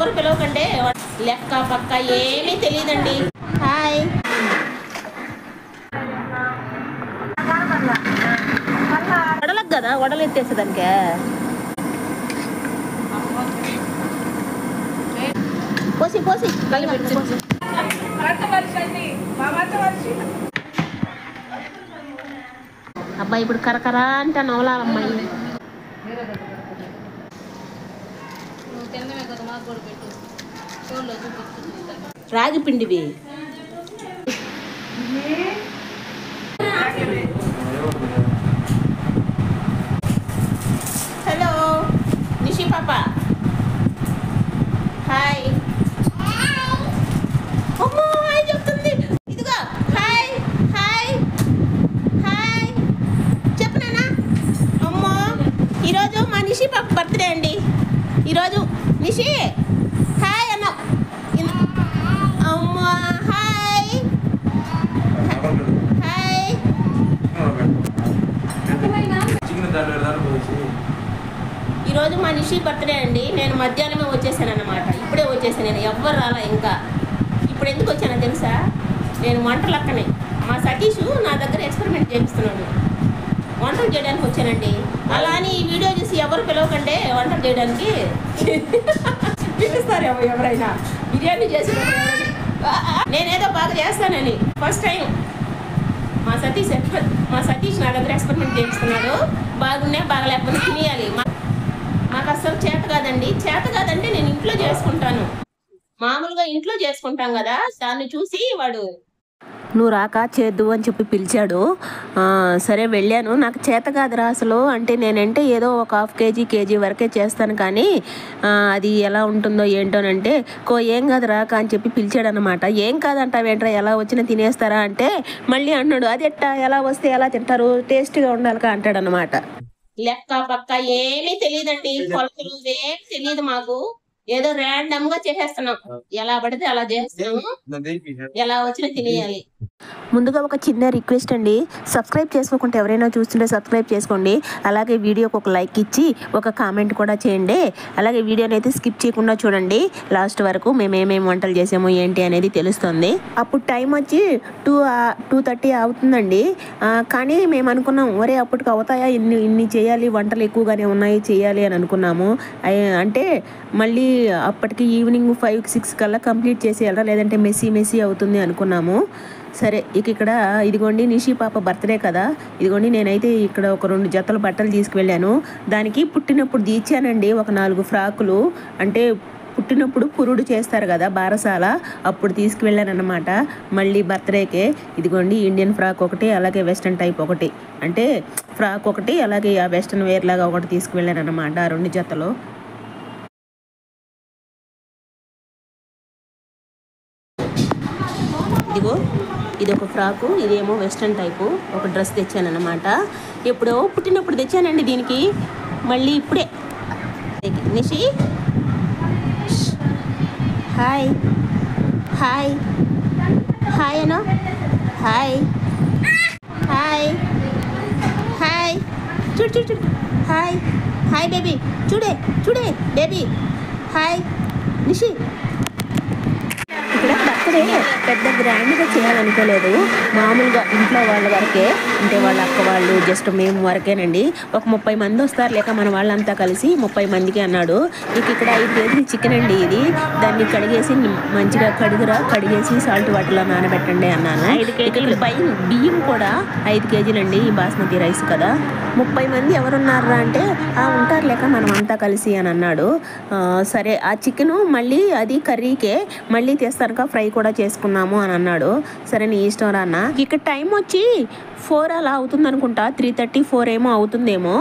ఎవరు పిలవకంటే లెక్క పక్క ఏమీ తెలియదండి. హాయ్ వడలకు కదా వడలు ఎత్తేసేదానికే పోసి పోసి పోసి అబ్బాయి ఇప్పుడు కరకరా అంటే నవలాలమ్మాయి. రాగి పిండివి హలో నిషి పాప హాయ్. అమ్మో హాయ్ చెప్తుంది. ఇదిగో హాయ్ హాయ్ హాయ్ చెప్పు నాన్న. అమ్మో ఈరోజు మా నిషి పాప బర్త్డే అండి. ఈరోజు నిషి హాయ్ అన్న. అమ్మో హాయ్ హాయ్. ఈరోజు మా నిషి బర్త్డే అండి. నేను మధ్యాహ్నమే వచ్చేసాను అన్నమాట. ఇప్పుడే వచ్చేసాను. నేను ఎవ్వరు రాలా ఇంకా. ఇప్పుడు ఎందుకు వచ్చానో తెలుసా? నేను వంటలక్కనే మా సతీష్ నా దగ్గర ఎక్స్పెరిమెంట్ చేపిస్తున్నాడు. వంటలు చేయడానికి వచ్చానండి. అలా అని ఈ వీడియో చూసి ఎవరు పిలవకంటే వంటలు చేయడానికి పిలుస్తారు ఎవరైనా. బిర్యానీ చేసిన నేనేదో బాగా చేస్తానని ఫస్ట్ టైం మా సతీష్ నా దగ్గర ఎక్స్పెరిమెంట్ చేపిస్తున్నాడు. బాగున్నా బాగలేకపోతే తినేయాలి. మాకు అసలు చేత కాదంటే నేను ఇంట్లో చేసుకుంటాను. మామూలుగా ఇంట్లో చేసుకుంటాం కదా, దాన్ని చూసి వాడు నువ్వు రాక చేద్దు అని చెప్పి పిలిచాడు. సరే వెళ్ళాను. నాకు చేత కాదురా అసలు. అంటే నేనంటే ఏదో ఒక హాఫ్ కేజీ వరకే చేస్తాను, కానీ అది ఎలా ఉంటుందో ఏంటోనంటే ఏం కాదు రాక అని చెప్పి పిలిచాడు అనమాట. ఏం కాదంటావేంట్రా, ఎలా వచ్చినా తినేస్తారా అంటే మళ్ళీ అన్నాడు అది ఎట్టా, ఎలా వస్తే ఎలా తింటారు, టేస్ట్గా ఉండాలిగా అంటాడు అనమాట. లెక్క పక్క ఏమీ తెలియదండి, కొలతలు ఏం తెలియదు మాకు. ఏదో ర్యాండమ్ గా చేసేస్తున్నాం, ఎలా పడితే అలా చేస్తున్నాము, ఎలా వచ్చినా తినేయాలి. ముందుగా ఒక చిన్న రిక్వెస్ట్ అండి, సబ్స్క్రైబ్ చేసుకోకుంటే ఎవరైనా చూస్తుంటే సబ్స్క్రైబ్ చేసుకోండి. అలాగే వీడియోకి ఒక లైక్ ఇచ్చి ఒక కామెంట్ కూడా చేయండి. అలాగే వీడియోని అయితే స్కిప్ చేయకుండా చూడండి లాస్ట్ వరకు. మేము ఏమేమి వంటలు చేసాము ఏంటి అనేది తెలుస్తుంది. అప్పుడు టైం వచ్చి 2:30 అవుతుందండి. కానీ మేము అనుకున్నాం ఒరే అప్పటికి అవుతాయా, ఇన్ని చేయాలి, వంటలు ఎక్కువగానే ఉన్నాయి చేయాలి అని అనుకున్నాము. అంటే మళ్ళీ అప్పటికి ఈవినింగ్ 5-6 కల్లా కంప్లీట్ చేసేయాలా, లేదంటే మెస్సీ అవుతుంది అనుకున్నాము. సరే ఇక్కడ ఇదిగోండి నిషి పాప బర్త్డే కదా, ఇదిగోండి నేనైతే ఇక్కడ ఒక 2 జతల బట్టలు తీసుకువెళ్ళాను. దానికి పుట్టినప్పుడు తీర్చానండి ఒక 4 ఫ్రాకులు. అంటే పుట్టినప్పుడు పురుడు చేస్తారు కదా బారసాల, అప్పుడు తీసుకువెళ్ళాను అనమాట. మళ్ళీ బర్త్డేకే ఇదిగోండి ఇండియన్ ఫ్రాక్ ఒకటి, అలాగే వెస్ట్రన్ టైప్ ఒకటి, అంటే ఫ్రాక్ ఒకటి అలాగే ఆ వెస్ట్రన్ వేర్ లాగా ఒకటి తీసుకువెళ్ళాను అనమాట. ఆ 2 జతలు. ఇదిగో ఇది ఒక ఫ్రాకు, ఇదేమో వెస్ట్రన్ టైపు ఒక డ్రెస్ తెచ్చాను అనమాట. ఎప్పుడో పుట్టినప్పుడు తెచ్చానండి దీనికి. మళ్ళీ ఇప్పుడే నిషి హాయ్ హాయ్ హాయ్ అను హాయ్ హాయ్ హాయ్ చూడు హాయ్ హాయ్ బేబీ, చూడే బేబీ హాయ్. నిషి ఇక్కడ బర్త్డే పెద్ద గ్రాండ్గా చేయాలనుకోలేదు, మామూలుగా ఇంట్లో వాళ్ళ వరకే, అంటే వాళ్ళ అక్క వాళ్ళు జస్ట్ మేము వరకేనండి. ఒక 30 మంది వస్తారు లేక మన వాళ్ళంతా కలిసి 30 మందికి అన్నాడు. ఇక్కడ 5 కేజీలు చికెన్ అండి. ఇది దాన్ని కడిగేసి మంచిగా కడిగేసి సాల్ట్ వాటర్లో నానబెట్టండి అన్నాను. 5 కేజీలు బియ్యం కూడా 5 కేజీలండి. ఈ బాస్మతి రైస్ కదా. 30 మంది ఎవరున్నారా అంటే ఉంటారు లేక మనం అంతా కలిసి అని అన్నాడు. సరే ఆ చికెను మళ్ళీ అది కర్రీకే మళ్ళీ తెస్తాను, ఫ్రై కూడా చేసుకున్నాము అని అన్నాడు. సరే నీ ఇష్టం రా అన్న. ఇక్కడ టైం వచ్చి 4 అలా అవుతుంది అనుకుంటా, 3:30-4 ఏమో అవుతుందేమో.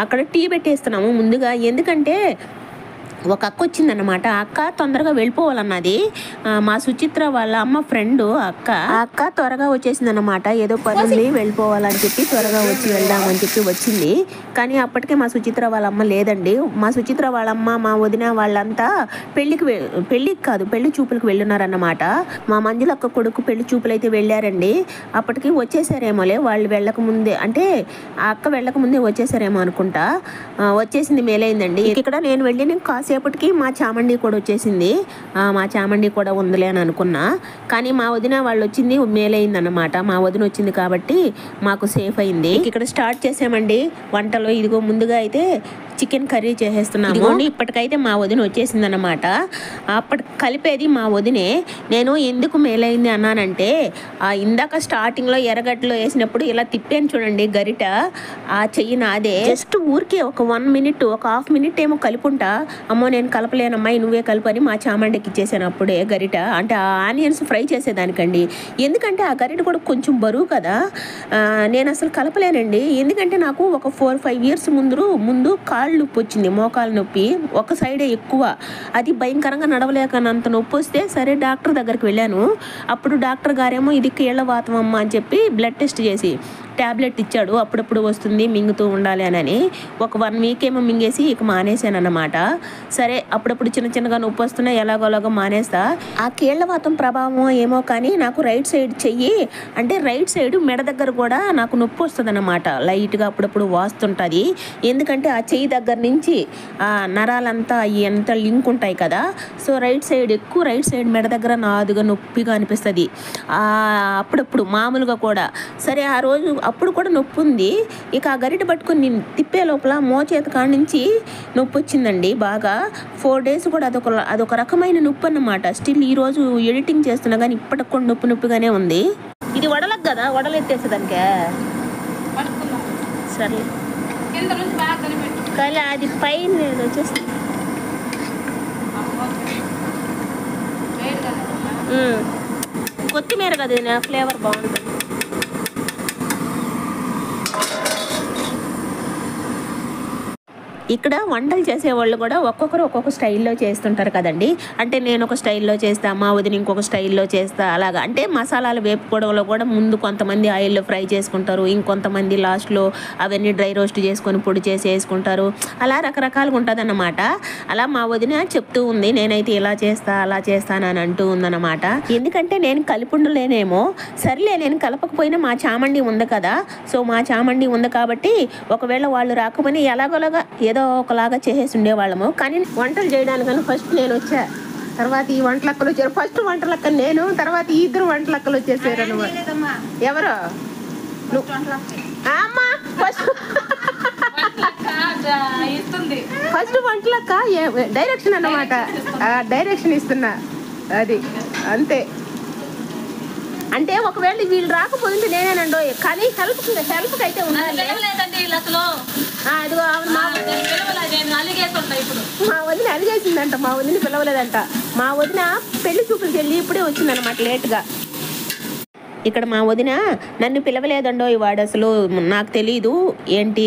అక్కడ టీ పెట్టేస్తున్నాము ముందుగా, ఎందుకంటే ఒక అక్క వచ్చిందన్నమాట. ఆ అక్క తొందరగా వెళ్ళిపోవాలన్నది. మా సుచిత్ర వాళ్ళ అమ్మ ఫ్రెండ్ అక్క త్వరగా వచ్చేసింది అనమాట. ఏదో పని ఉంది వెళ్ళిపోవాలని చెప్పి త్వరగా వచ్చి వెళ్దామని చెప్పి వచ్చింది. కానీ అప్పటికే మా సుచిత్ర వాళ్ళ అమ్మ లేదండి. మా సుచిత్ర వాళ్ళమ్మ మా వదిన వాళ్ళంతా పెళ్ళికి కాదు పెళ్లి చూపులకు వెళ్ళున్నారన్నమాట. మా మంజులక్క కొడుకు పెళ్లి చూపులు అయితే వెళ్ళారండి. అప్పటికి వచ్చేసారేమోలే వాళ్ళు వెళ్ళకముందే, అంటే ఆ అక్క వెళ్ళకముందే వచ్చేసారేమో అనుకుంటా. వచ్చేసింది మేలైందండి. ఇక్కడ నేను వెళ్ళి కాసేపు కాసేపటికి మా చామండి కూడా వచ్చేసింది. మా చామండి కూడా ఉందిలే అని అనుకున్నా, కానీ మా వదిన వాళ్ళు వచ్చింది మేలైంది అన్నమాట. మా వదిన వచ్చింది కాబట్టి మాకు సేఫ్ అయింది. ఇక్కడ స్టార్ట్ చేసామండి వంటలు. ఇదిగో ముందుగా అయితే చికెన్ కర్రీ చేసేస్తున్నాము. ఇప్పటికైతే మా వదిన వచ్చేసింది అన్నమాట. అప్పటి కలిపేది మా వదినే. నేను ఎందుకు మేలైంది అన్నానంటే, ఇందాక స్టార్టింగ్లో ఎర్రగడ్డలో వేసినప్పుడు ఇలా తిప్పాను చూడండి గరిట, ఆ చెయ్యి నాదే. జస్ట్ ఊరికే ఒక 1 minute, ఒక ½ minute ఏమో కలుపుంటా. అమ్మో నేను కలపలేనమ్మాయి నువ్వే కలుపని మా చామండికి ఇచ్చేసాను అప్పుడే గరిట. అంటే ఆ ఆనియన్స్ ఫ్రై చేసేదానికండి. ఎందుకంటే ఆ గరిట కూడా కొంచెం బరువు కదా, నేను అసలు కలపలేనండి. ఎందుకంటే నాకు ఒక 4-5 years ముందు కాళ్ళు నొప్పి వచ్చింది, మోకాలు నొప్పి ఒక సైడే ఎక్కువ. అది భయంకరంగా నడవలేకనంత నొప్పి వస్తే సరే డాక్టర్ దగ్గరికి వెళ్ళాను. అప్పుడు డాక్టర్ గారేమో ఇది కీళ్ళ వాతం అమ్మ అని చెప్పి బ్లడ్ టెస్ట్ చేసి ట్యాబ్లెట్ ఇచ్చాడు. అప్పుడప్పుడు వస్తుంది మింగుతూ ఉండాలి అని. ఒక 1 week ఏమో మింగేసి ఇక మానేసాను అన్నమాట. సరే అప్పుడప్పుడు చిన్నగా నొప్పి వస్తున్నా ఎలాగోలాగా మానేస్తా. ఆ కీళ్ళవాతం ప్రభావం ఏమో కానీ నాకు రైట్ సైడ్ చెయ్యి, అంటే రైట్ సైడ్ మెడ దగ్గర కూడా నాకు నొప్పి వస్తుంది అన్నమాట. లైట్గా అప్పుడప్పుడు వాస్తుంటుంది. ఎందుకంటే ఆ చెయ్యి దగ్గర నుంచి ఆ నరాలంతా ఎంత లింక్ ఉంటాయి కదా, సో రైట్ సైడ్ మెడ దగ్గర నాదుగా నొప్పిగా అనిపిస్తుంది అప్పుడప్పుడు మామూలుగా కూడా. సరే ఆ రోజు అప్పుడు కూడా నొప్పి ఉంది. ఇక ఆ గరిట పట్టుకుని నేను తిప్పే లోపల మోచేత కాడి నుంచి నొప్పి వచ్చిందండి బాగా. 4 days కూడా అదొక రకమైన నొప్పి అన్నమాట. స్టిల్ ఈరోజు ఎడిటింగ్ చేస్తున్నా కానీ ఇప్పటికి కూడా నొప్పిగానే ఉంది. ఇది వడలకు కదా, వడలు ఎత్తేసేదానికే సరే కానీ అది పైన వచ్చేసి కొత్తిమీర కదా ఫ్లేవర్ బాగుంటుంది. ఇక్కడ వంటలు చేసేవాళ్ళు కూడా ఒక్కొక్కరు ఒక్కొక్క స్టైల్లో చేస్తుంటారు కదండి. అంటే నేను ఒక స్టైల్లో చేస్తా, మా వదిన ఇంకొక స్టైల్లో చేస్తా, అలాగా. అంటే మసాలాలు వేపుకోవడంలో కూడా ముందు కొంతమంది ఆయిల్లో ఫ్రై చేసుకుంటారు, ఇంకొంతమంది లాస్ట్లో అవన్నీ డ్రై రోస్ట్ చేసుకొని పొడి చేసి వేసుకుంటారు. అలా రకరకాలుగా ఉంటుంది అన్నమాట. అలా మా వదిన చెప్తూ ఉంది, నేనైతే ఇలా చేస్తా అలా చేస్తానని అంటూ ఉందన్నమాట. ఎందుకంటే నేను కలిపి ఉండలేనేమో, సర్లే నేను కలపకపోయినా మా చామండి ఉంది కదా, సో మా చామండి ఉంది కాబట్టి ఒకవేళ వాళ్ళు రాకపోయినా ఎలాగోలాగా ఏదో ఒకలాగా చేసేసి ఉండేవాళ్ళము. కానీ వంటలు చేయడానికని ఫస్ట్ నేను వచ్చా, తర్వాత ఈ వంటలక్కలు వచ్చారు. ఫస్ట్ వంటలక్క నేను, తర్వాత ఈ 2 వంటలక్కలు వచ్చేసారు అనమాట. ఎవరు అమ్మా ఫస్ట్ వంటలక్క డైరెక్షన్ అన్నమాట. డైరెక్షన్ ఇస్తున్నా అది అంతే. అంటే ఒకవేళ వీళ్ళు రాకపోతే నేనేనండో, కానీ హెల్ప్ అయితే ఉండాలి. మా వదిన అలిగేసిందంట, మా వదిన పిలవలేదంట. మా వదిన పెళ్లి చూపులకి వెళ్ళి ఇప్పుడే వచ్చిందనమాట లేట్గా. ఇక్కడ మా వదిన నన్ను పిలవలేదండో వాడు, అసలు నాకు తెలీదు ఏంటి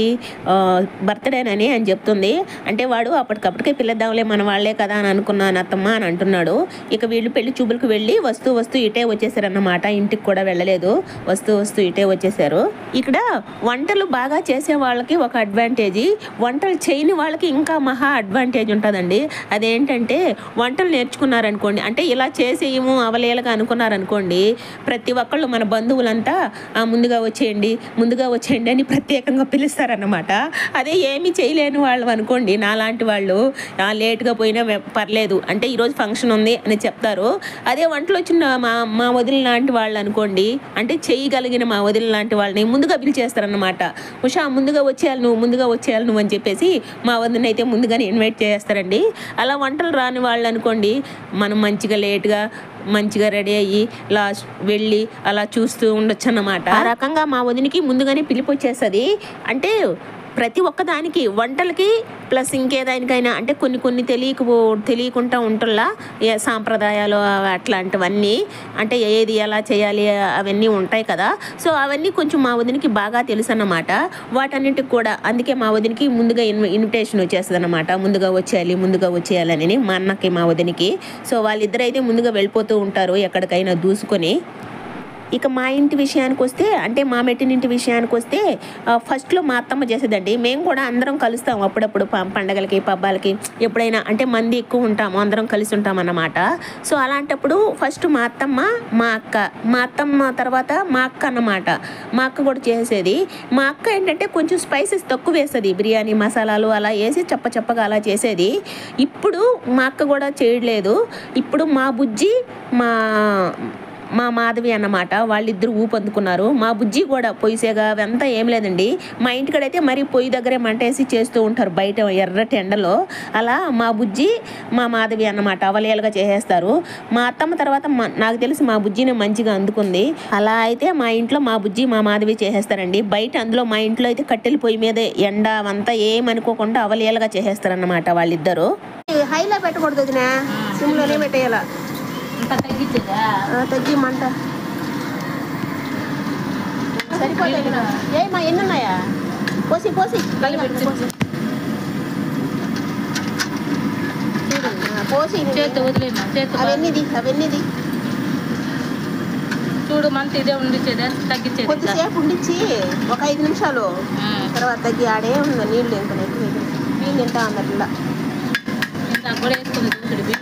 బర్త్డేనని అని చెప్తుంది. అంటే వాడు అప్పటికప్పటికే పిలుద్దాంలే మన వాళ్ళే కదా అని అనుకున్నాను అత్తమ్మ అని అంటున్నాడు. ఇక వీళ్ళు పెళ్లి చూపులకు వెళ్ళి వస్తూ ఇటే వచ్చేసారన్నమాట. ఇంటికి కూడా వెళ్ళలేదు, వస్తూ ఇటే వచ్చేసారు. ఇక్కడ వంటలు బాగా చేసే వాళ్ళకి ఒక అడ్వాంటేజీ, వంటలు చేయని వాళ్ళకి ఇంకా మహా అడ్వాంటేజ్ ఉంటుందండి. అదేంటంటే వంటలు నేర్చుకున్నారనుకోండి, అంటే ఇలా చేసేయము అవలేలుగా అనుకున్నారనుకోండి, ప్రతి ఒక్కళ్ళు మన బంధువులంతా ముందుగా వచ్చేయండి అని ప్రత్యేకంగా పిలుస్తారన్నమాట. అదే ఏమీ చేయలేని వాళ్ళు అనుకోండి, నాలాంటి వాళ్ళు లేట్గా పోయినా పర్లేదు, అంటే ఈరోజు ఫంక్షన్ ఉంది అని చెప్తారు. అదే వంటలు వచ్చిన మా వదిన లాంటి వాళ్ళు అనుకోండి, అంటే చేయగలిగిన మా వదిన లాంటి వాళ్ళని ముందుగా పిలిచేస్తారన్నమాట. ఉషా ముందుగా వచ్చేయాలి నువ్వు అని చెప్పేసి మా వదిన అయితే ముందుగానే ఇన్వైట్ చేస్తారండి. అలా వంటలు రాని వాళ్ళు అనుకోండి, మనం మంచిగా రెడీ అయ్యి లాస్ట్ వెళ్ళి అలా చూస్తూ ఉండొచ్చు అన్నమాట. ఆ రకంగా మా వదినికి ముందుగానే పిలిపి వచ్చేస్తుంది. అంటే ప్రతి ఒక్కదానికి వంటలకి ప్లస్ ఇంకేదానికైనా, అంటే కొన్ని తెలియకుండా ఉంటుల్లా సాంప్రదాయాలు అట్లాంటివన్నీ, అంటే ఏది ఎలా చేయాలి అవన్నీ ఉంటాయి కదా. సో అవన్నీ కొంచెం మా వదినికి బాగా తెలుసు అన్నమాట. వాటన్నిటికి కూడా అందుకే మా వదినికి ముందుగా ఇన్విటేషన్ వచ్చేస్తుంది అన్నమాట. ముందుగా వచ్చేయాలని మా అన్నకి మా వదినికి. సో వాళ్ళిద్దరైతే ముందుగా వెళ్ళిపోతూ ఉంటారు ఎక్కడికైనా దూసుకొని. ఇక మా ఇంటి విషయానికి వస్తే, అంటే మా మెట్టినింటి విషయానికి వస్తే ఫస్ట్లో మా అత్తమ్మ చేసేదండి. మేము కూడా అందరం కలుస్తాం అప్పుడప్పుడు పండగలకి పబ్బాలకి ఎప్పుడైనా, అంటే మంది ఎక్కువ ఉంటాము, అందరం కలిసి ఉంటాం అన్నమాట. సో అలాంటప్పుడు ఫస్ట్ మా అత్తమ్మ, మా అత్తమ్మ తర్వాత మా అక్క అన్నమాట. మా అక్క కూడా చేసేది. మా అక్క ఏంటంటే కొంచెం స్పైసెస్ తక్కువ వేస్తుంది, బిర్యానీ మసాలాలు అలా వేసి చప్పగా అలా చేసేది. ఇప్పుడు మా అక్క కూడా చేయట్లేదు. ఇప్పుడు మా బుజ్జి, మా మాధవి అన్నమాట, వాళ్ళిద్దరు ఊపందుకున్నారు. మా బుజ్జి కూడా పొయ్యిసేగా అవంతా ఏం లేదండి. మా ఇంటికడైతే మరీ పొయ్యి దగ్గరే మంటేసి చేస్తూ ఉంటారు బయట ఎర్రటి ఎండలో. అలా మా బుజ్జి, మా మాధవి అన్నమాట అవలేలుగా చేసేస్తారు. మా అత్తమ్మ తర్వాత నాకు తెలిసి మా బుజ్జిని మంచిగా అందుకుంది. అలా అయితే మా ఇంట్లో మా బుజ్జి, మా మాధవి చేసేస్తారండి. బయట అందులో మా ఇంట్లో అయితే కట్టెల పొయ్యి మీద ఎండ అవంతా ఏమనుకోకుండా అవలేలుగా చేసేస్తారన్నమాట వాళ్ళిద్దరు. హైలో పెట్టకూడదు, సిమ్లోనే పెట్టేయాల. తగ్గి మంట సరిపోతుంది. ఏమా ఎన్ని ఉన్నాయా? పోసి అవన్నీది చూడు మంత్ ఇదే ఉండిచ్చేదే, తగ్గించేది కొద్దిసేపు ఉండిచ్చి ఒక 5 నిమిషాలు తర్వాత తగ్గి ఆడే ఉంది. నీళ్ళు నీళ్ళు తింటా అన్నట్లా కూడా వేసుకుంది.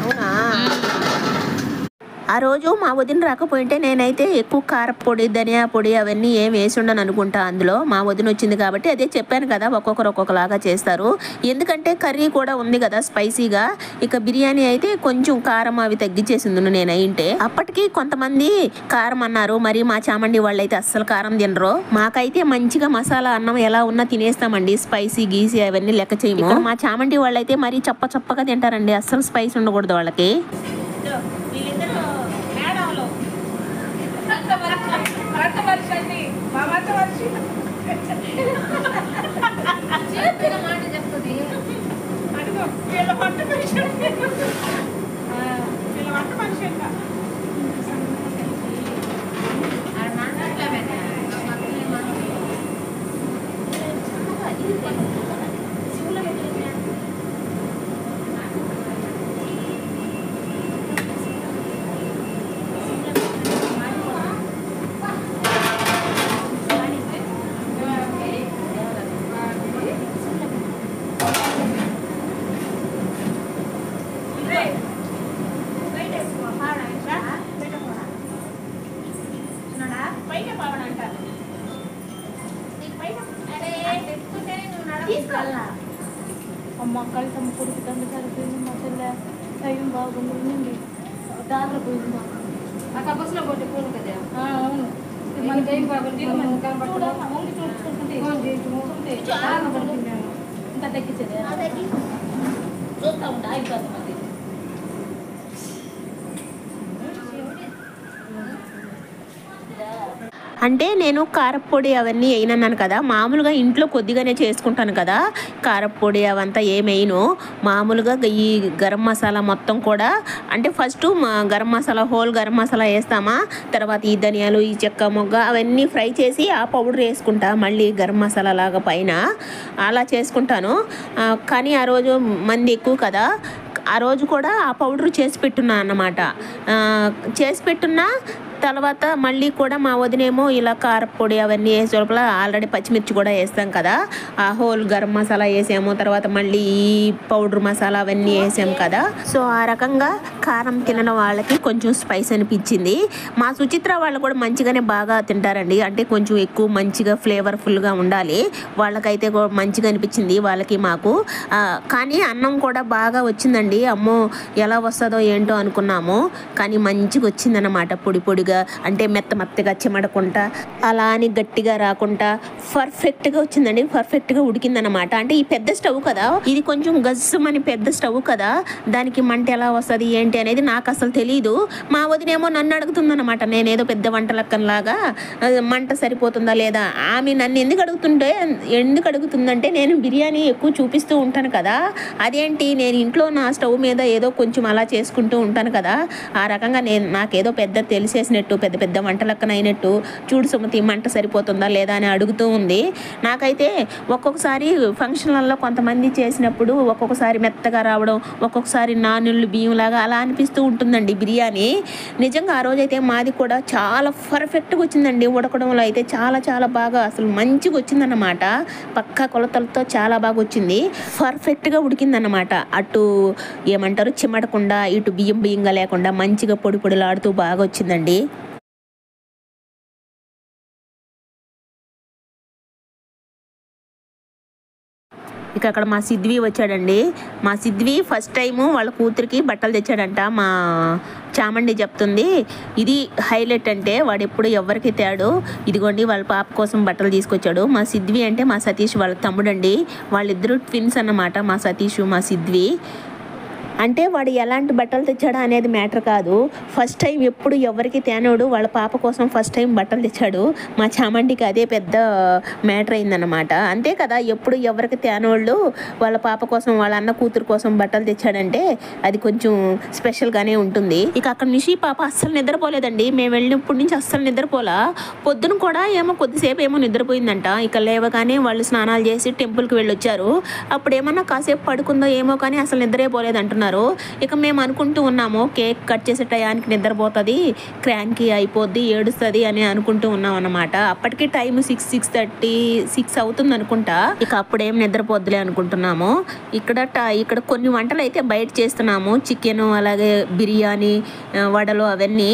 అవునా? ఆ రోజు మా వదిన రాకపోయింటే నేనైతే ఎక్కువ కారపొడి, ధనియా పొడి అవన్నీ ఏం వేసి ఉండను అనుకుంటా. అందులో మా వదిన వచ్చింది కాబట్టి అదే చెప్పాను కదా, ఒక్కొక్కరు ఒక్కొక్కలాగా చేస్తారు. ఎందుకంటే కర్రీ కూడా ఉంది కదా స్పైసీగా. ఇక బిర్యానీ అయితే కొంచెం కారం అవి తగ్గించేసింది నేను అయింటే. అప్పటికి కొంతమంది కారం అన్నారు, మరి మా చామండి వాళ్ళు అయితే అస్సలు కారం తినరు. మాకైతే మంచిగా మసాలా అన్నం ఎలా ఉన్నా తినేస్తామండి, స్పైసీ గీసి అవన్నీ లెక్క చేయము. మా చామండి వాళ్ళు అయితే మరీ చప్పగా తింటారండి, అస్సలు స్పైస్ ఉండకూడదు వాళ్ళకి. అమ్మ కలిసి కొడుకుతుంది సరిపోయింది. మా చెల్లె టైం బాగుంది, దారిలో పోయింది. ఆ బస్సులో పోతే పోను కదా. అవును, మన టైం బాగుంది. ఇంకా తగ్గించేది చూస్తా ఉంటా అయిపోతుంది. అంటే నేను కారపొడి అవన్నీ వేయనన్నాను కదా, మామూలుగా ఇంట్లో కొద్దిగానే చేసుకుంటాను కదా. కారపొడి అవంతా ఏమేయను, మామూలుగా ఈ గరం మసాలా మొత్తం కూడా, అంటే ఫస్ట్ గరం మసాలా హోల్ గరం మసాలా వేస్తామా, తర్వాత ఈ ధనియాలు, ఈ చెక్క మొగ్గ అవన్నీ ఫ్రై చేసి ఆ పౌడర్ వేసుకుంటా మళ్ళీ గరం మసాలా లాగా పైన, అలా చేసుకుంటాను. కానీ ఆ రోజు మంది ఎక్కువ కదా, ఆ రోజు కూడా ఆ పౌడర్ చేసి పెట్టున్నా అన్నమాట. చేసి పెట్టున్నా తర్వాత మళ్ళీ కూడా మా వదినేమో ఇలా కారపొడి అవన్నీ వేసే లోపల ఆల్రెడీ పచ్చిమిర్చి కూడా వేస్తాం కదా, ఆ హోల్ గరం మసాలా వేసాము, తర్వాత మళ్ళీ ఈ పౌడర్ మసాలా అవన్నీ వేసాము కదా. సో ఆ రకంగా కారం తినని వాళ్ళకి కొంచెం స్పైస్ అనిపించింది. మా సుచిత్ర వాళ్ళు కూడా మంచిగానే బాగా తింటారండి, అంటే కొంచెం ఎక్కువ మంచిగా ఫ్లేవర్ఫుల్గా ఉండాలి, వాళ్ళకైతే మంచిగా అనిపించింది వాళ్ళకి మాకు. కానీ అన్నం కూడా బాగా వచ్చిందండి. అమ్మో ఎలా వస్తుందో ఏంటో అనుకున్నాము, కానీ మంచిగా వచ్చిందన్నమాట. పొడిగా, అంటే మెత్తగా చెమడకుండా అలా అని గట్టిగా రాకుండా పర్ఫెక్ట్గా వచ్చిందండి, పర్ఫెక్ట్గా ఉడికిందనమాట. అంటే ఈ పెద్ద స్టవ్ కదా, ఇది కొంచెం గజ్జమని పెద్ద స్టవ్ కదా, దానికి మంట ఎలా వస్తుంది ఏంటి అనేది నాకు అసలు తెలీదు. మా వదినేమో నన్ను అడుగుతుందన్నమాట, నేనేదో పెద్ద వంటలక్కనలాగా మంట సరిపోతుందా లేదా. ఆమె నన్ను ఎందుకు అడుగుతుందంటే నేను బిర్యానీ ఎక్కువ చూపిస్తూ ఉంటాను కదా, అదేంటి నేను ఇంట్లో నా స్టవ్ మీద ఏదో కొంచెం అలా చేసుకుంటూ ఉంటాను కదా, ఆ రకంగా నాకేదో పెద్ద తెలిసేసినట్టు అయినట్టు, పెద్ద పెద్ద వంటలక్కన అయినట్టు, చూడు సుమతి మంట సరిపోతుందా లేదా అని అడుగుతూ ఉంది. నాకైతే ఒక్కొక్కసారి ఫంక్షన్లలో కొంతమంది చేసినప్పుడు ఒక్కొక్కసారి మెత్తగా రావడం, ఒక్కొక్కసారి నానుళ్ళు బియ్యంలాగా అలా అనిపిస్తూ ఉంటుందండి బిర్యానీ. నిజంగా ఆ రోజైతే మాది కూడా చాలా పర్ఫెక్ట్గా వచ్చిందండి. ఉడకడంలో అయితే చాలా చాలా బాగా అసలు మంచిగా వచ్చిందన్నమాట. పక్కా కొలతలతో చాలా బాగా వచ్చింది, పర్ఫెక్ట్గా ఉడికిందన్నమాట. అటు ఏమంటారు చిమ్మడకుండా, ఇటు బియ్యంగా లేకుండా మంచిగా పొడి పొడిలాడుతూ బాగా వచ్చిందండి. ఇక అక్కడ మా సిద్వి వచ్చాడండి. మా సిద్వి ఫస్ట్ టైము వాళ్ళ కూతురికి బట్టలు తెచ్చాడంట. మా చామండి చెప్తుంది ఇది హైలైట్ అంటే వాడు ఎప్పుడు ఎవరికి తేడు. ఇదిగోండి వాళ్ళ పాప కోసం బట్టలు తీసుకొచ్చాడు. మా సిద్వి అంటే మా సతీష్ వాళ్ళ తమ్ముడండి. వాళ్ళిద్దరూ ట్విన్స్ అన్నమాట, మా సతీష్ మా సిద్వి. అంటే వాడు ఎలాంటి బట్టలు తెచ్చాడా అనేది మ్యాటర్ కాదు. ఫస్ట్ టైం ఎప్పుడు ఎవరికి తేనోడు వాళ్ళ పాప కోసం ఫస్ట్ టైం బట్టలు తెచ్చాడు. మా చామండికి అదే పెద్ద మ్యాటర్ అయిందన్నమాట. అంతే కదా, ఎప్పుడు ఎవరికి తేనోళ్ళు వాళ్ళ పాప కోసం వాళ్ళ అన్న కూతురు కోసం బట్టలు తెచ్చాడంటే అది కొంచెం స్పెషల్గానే ఉంటుంది. ఇక అక్కడ నుంచి పాప అస్సలు నిద్రపోలేదండి. మేము వెళ్ళినప్పటి నుంచి అస్సలు నిద్రపోలా. పొద్దున కూడా ఏమో కొద్దిసేపు ఏమో నిద్రపోయిందంట. ఇక లేవగానే వాళ్ళు స్నానాలు చేసి టెంపుల్కి వెళ్ళొచ్చారు. అప్పుడు ఏమన్నా కాసేపు పడుకుందో ఏమో కానీ అసలు నిద్రే పోలేదు అంటున్నారు. ఇక మేము అనుకుంటూ ఉన్నాము కేక్ కట్ చేసే టయానికి నిద్రపోతుంది, క్రాంకీ అయిపోద్ది, ఏడుస్తుంది అని అనుకుంటూ ఉన్నాం అన్నమాట. అప్పటికి టైం 6 అవుతుంది అనుకుంటా. ఇక అప్పుడేం నిద్రపోద్దులే అనుకుంటున్నాము. ఇక్కడ కొన్ని వంటలు అయితే బయట చేస్తున్నాము. చికెన్, అలాగే బిర్యానీ, వడలు అవన్నీ.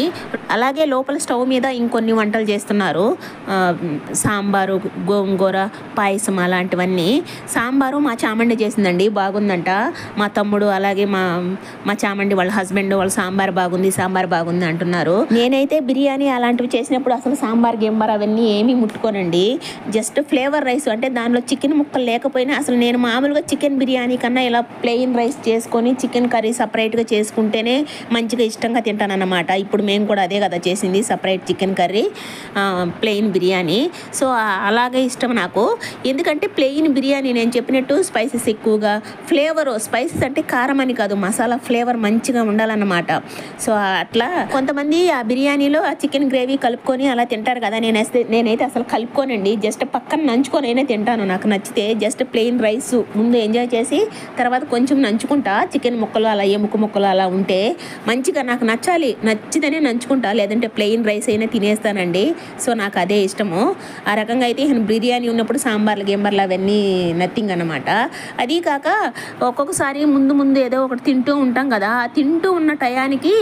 అలాగే లోపల స్టవ్ మీద ఇంకొన్ని వంటలు చేస్తున్నారు. సాంబారు, గోంగూర, పాయసం అలాంటివన్నీ. సాంబారు మా చామండి చేసిందండి, బాగుందంట. మా తమ్ముడు అలాగే మా చామండి వాళ్ళ హస్బెండ్ వాళ్ళ సాంబార్ బాగుంది అంటున్నారు. నేనైతే బిర్యానీ అలాంటివి చేసినప్పుడు అసలు సాంబార్ గింబార్ అవన్నీ ఏమీ ముట్టుకోనండి. జస్ట్ ఫ్లేవర్ రైస్ అంటే దానిలో చికెన్ ముక్కలు లేకపోయినా అసలు నేను మామూలుగా చికెన్ బిర్యానీ కన్నా ఇలా ప్లెయిన్ రైస్ చేసుకొని చికెన్ కర్రీ సపరేట్గా చేసుకుంటేనే మంచిగా ఇష్టంగా తింటాను అన్నమాట. ఇప్పుడు మేము కూడా అదే కదా చేసింది, separate chicken curry, plain biryani. So అలాగే ఇష్టం నాకు. ఎందుకంటే ప్లెయిన్ బిర్యానీ నేను చెప్పినట్టు స్పైసెస్ ఎక్కువగా, స్పైసెస్ అంటే కారం అని కాదు, మసాలా ఫ్లేవర్ మంచిగా ఉండాలన్నమాట. సో అట్లా కొంతమంది ఆ బిర్యానీలో ఆ చికెన్ గ్రేవీ కలుపుకొని అలా తింటారు కదా. నేనైతే అసలు కలుపుకోనండి, జస్ట్ పక్కన నంచుకొని అయినా తింటాను. నాకు నచ్చితే జస్ట్ ప్లెయిన్ రైస్ ముందు ఎంజాయ్ చేసి తర్వాత కొంచెం నంచుకుంటా. చికెన్ ముక్కలు అలా ఎముక ముక్కలు అలా ఉంటే మంచిగా నాకు నచ్చితేనే నంచుకుంటా, లేదంటే ప్లెయిన్ రైస్ అయినా తినేస్తానండి. సో నాకు అదే ఇష్టము. ఆ రకంగా అయితే బిర్యానీ ఉన్నప్పుడు సాంబార్లు గేంబార్లు అవన్నీ నథింగ్ అన్నమాట. అదీ కాక ఒక్కొక్కసారి ముందు ఏదో ఒకటి తింటూ ఉంటాం కదా, తింటూ ఉన్న టయానికి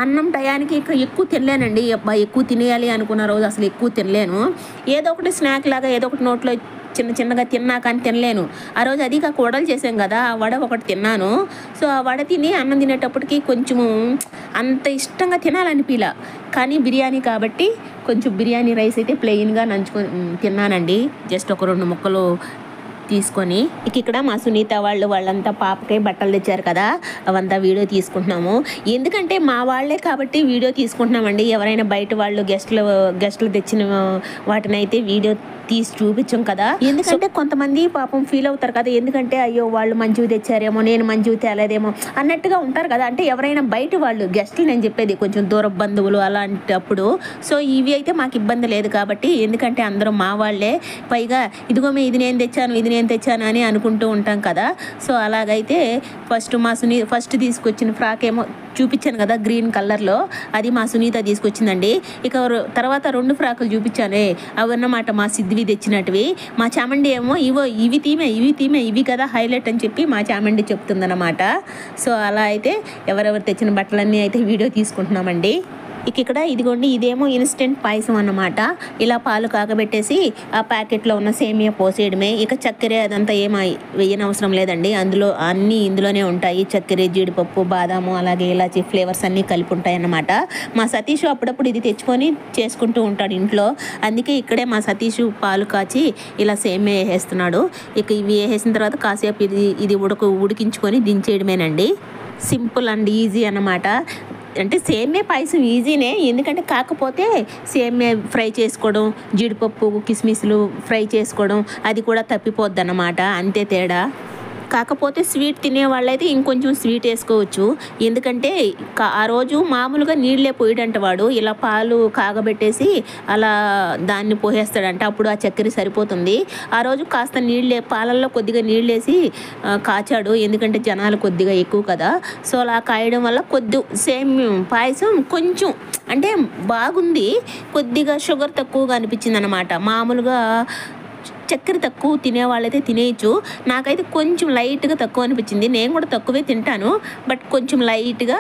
అన్నం టయానికి ఎక్కువ తినలేనండి. ఎక్కువ తినేయాలి అనుకున్న రోజు అసలు ఎక్కువ తినలేను. ఏదో ఒకటి స్నాక్ లాగా ఏదో ఒకటి నోట్లో చిన్నగా తిన్నా కానీ తినలేను. ఆ రోజు అది కాక వడలు చేసాం కదా, ఆ వడ ఒకటి తిన్నాను. సో ఆ వడ తిని అన్నం తినేటప్పటికి కొంచెము అంత ఇష్టంగా తినాలనిపిలా. కానీ బిర్యానీ కాబట్టి కొంచెం బిర్యానీ రైస్ అయితే ప్లెయిన్గా నంచుకొని తిన్నానండి, జస్ట్ ఒక 2 ముక్కలు తీసుకొని. ఇక్కడ మా సునీత వాళ్ళంతా పాపకే బట్టలు తెచ్చారు కదా, అవంతా వీడియో తీసుకుంటున్నాము. ఎందుకంటే మా వాళ్ళే కాబట్టి వీడియో తీసుకుంటున్నామండి. ఎవరైనా బయట వాళ్ళు గెస్టులు తెచ్చిన వాటిని అయితే వీడియో తీసి చూపించాం కదా. ఎందుకంటే కొంతమంది పాపం ఫీల్ అవుతారు కదా, ఎందుకంటే అయ్యో వాళ్ళు మంచివి తెచ్చారేమో, నేను మంచివి తేలేదేమో అన్నట్టుగా ఉంటారు కదా. అంటే ఎవరైనా బయట వాళ్ళు గెస్టులు నేను చెప్పేది కొంచెం దూర బంధువులు అలాంటప్పుడు. సో ఇవి అయితే మాకు ఇబ్బంది లేదు కాబట్టి, ఎందుకంటే అందరూ మా వాళ్ళే. పైగా ఇదిగో ఇది నేను తెచ్చాను అని అనుకుంటూ ఉంటాం కదా. సో అలాగైతే ఫస్ట్ తీసుకొచ్చిన ఫ్రాక్ ఏమో చూపించాను కదా గ్రీన్ కలర్లో, అది మా సునీత తీసుకొచ్చిందండి. ఇక తర్వాత 2 ఫ్రాకులు చూపించానే, అవి అన్నమాట మా సిద్వి తెచ్చినట్టువి. మా చామండి ఏమో ఇవి తీమే ఇవి కదా హైలైట్ అని చెప్పి మా చామండి చెప్తుందన్నమాట. సో అలా అయితే ఎవరెవరు తెచ్చిన బట్టలన్నీ అయితే వీడియో తీసుకుంటున్నామండి. ఇక్కడ ఇదిగోండి, ఇదేమో ఇన్స్టెంట్ పాయసం అన్నమాట. ఇలా పాలు కాగబెట్టేసి ఆ ప్యాకెట్లో ఉన్న సేమియా పోసేయడమే. ఇక చక్కెర అదంతా వేయనవసరం లేదండి, అన్నీ ఇందులోనే ఉంటాయి. చక్కెర, జీడిపప్పు, బాదాము, అలాగే ఇలాచి ఫ్లేవర్స్ అన్నీ కలిపి ఉంటాయి అన్నమాట. మా సతీష్ అప్పుడప్పుడు ఇది తెచ్చుకొని చేసుకుంటూ ఉంటాడు ఇంట్లో. అందుకే ఇక్కడే మా సతీష్ పాలు కాచి ఇలా సేమియా వేసేస్తున్నాడు. ఇక ఇవి వేసేసిన తర్వాత కాసేపు ఇది ఉడికించుకొని దించేయడమేనండి. సింపుల్ అండ్ ఈజీ అన్నమాట. అంటే సేమియా పాయసం ఈజీనే, ఎందుకంటే కాకపోతే సేమియా ఫ్రై చేసుకోవడం, జీడిపప్పు కిస్మిస్లు ఫ్రై చేసుకోవడం అది కూడా తప్పిపోద్ది అన్నమాట, అంతే తేడా. కాకపోతే స్వీట్ తినే వాళ్ళైతే ఇంకొంచెం స్వీట్ వేసుకోవచ్చు. ఎందుకంటే ఆ రోజు మామూలుగా నీళ్ళే పోయడంట వాడు, ఇలా పాలు కాగబెట్టేసి అలా దాన్ని పోసేస్తాడంట, అప్పుడు ఆ చక్కెర సరిపోతుంది. ఆ రోజు కాస్త పాలల్లో కొద్దిగా నీళ్ళేసి కాచాడు, ఎందుకంటే జనాలు కొద్దిగా ఎక్కువ కదా. సో అలా కాయడం వల్ల సేమ్ పాయసం కొంచెం అంటే బాగుంది, కొద్దిగా షుగర్ తక్కువగా అనిపించింది అనమాట. మామూలుగా చక్కెర తక్కువ తినేవాళ్ళైతే తినేయచ్చు, నాకైతే కొంచెం లైట్గా తక్కువ అనిపించింది. నేను కూడా తక్కువే తింటాను, బట్ కొంచెం లైట్గా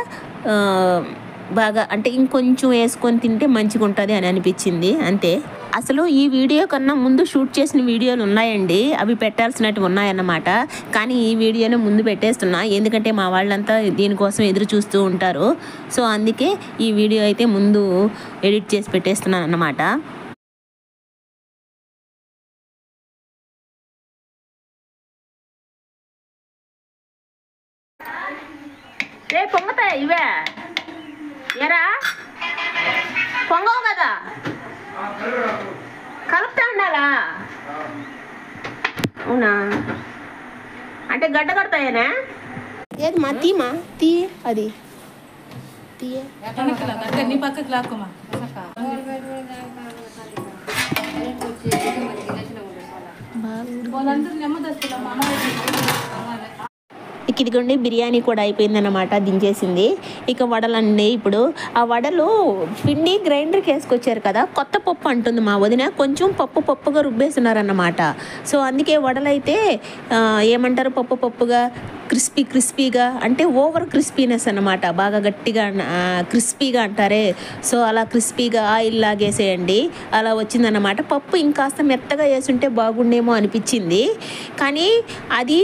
బాగా అంటే ఇంకొంచెం వేసుకొని తింటే మంచిగా ఉంటుంది అని అనిపించింది అంతే. అసలు ఈ వీడియో కన్నా ముందు షూట్ చేసిన వీడియోలు ఉన్నాయండి, అవి పెట్టాల్సినట్టు ఉన్నాయన్నమాట. కానీ ఈ వీడియోనే ముందు పెట్టేస్తున్నా, ఎందుకంటే మా వాళ్ళంతా దీనికోసం ఎదురు చూస్తూ ఉంటారు. సో అందుకే ఈ వీడియో అయితే ముందు ఎడిట్ చేసి పెట్టేస్తున్నాను అన్నమాట. పొంగతాయి ఇవే ఎరా పొంగవు కదా, కలుపుతా ఉండాలా? అవునా, అంటే గడ్డ కడతాయేనా? ఏది మా తీమా తీ అది తీయ నీ పక్కకి లాక్కుమా. ఇదిగోండి బిర్యానీ కూడా అయిపోయిందన్నమాట, దించేసింది. ఇక వడలండి. ఇప్పుడు ఆ వడలు పిండి గ్రైండర్కి వేసుకొచ్చారు కదా, కొత్త పప్పు అంటుంది మా వదిన, కొంచెం పప్పుగా రుబ్బేస్తున్నారన్నమాట. సో అందుకే వడలైతే ఏమంటారు, పప్పుగా క్రిస్పీగా అంటే ఓవర్ క్రిస్పీనెస్ అన్నమాట, బాగా గట్టిగా క్రిస్పీగా అంటారే, సో అలా క్రిస్పీగా ఆయిల్ లాగేసేయండి, అలా వచ్చిందన్నమాట. పప్పు ఇంకాస్త మెత్తగా వేసుంటే బాగుండేమో అనిపించింది, కానీ అది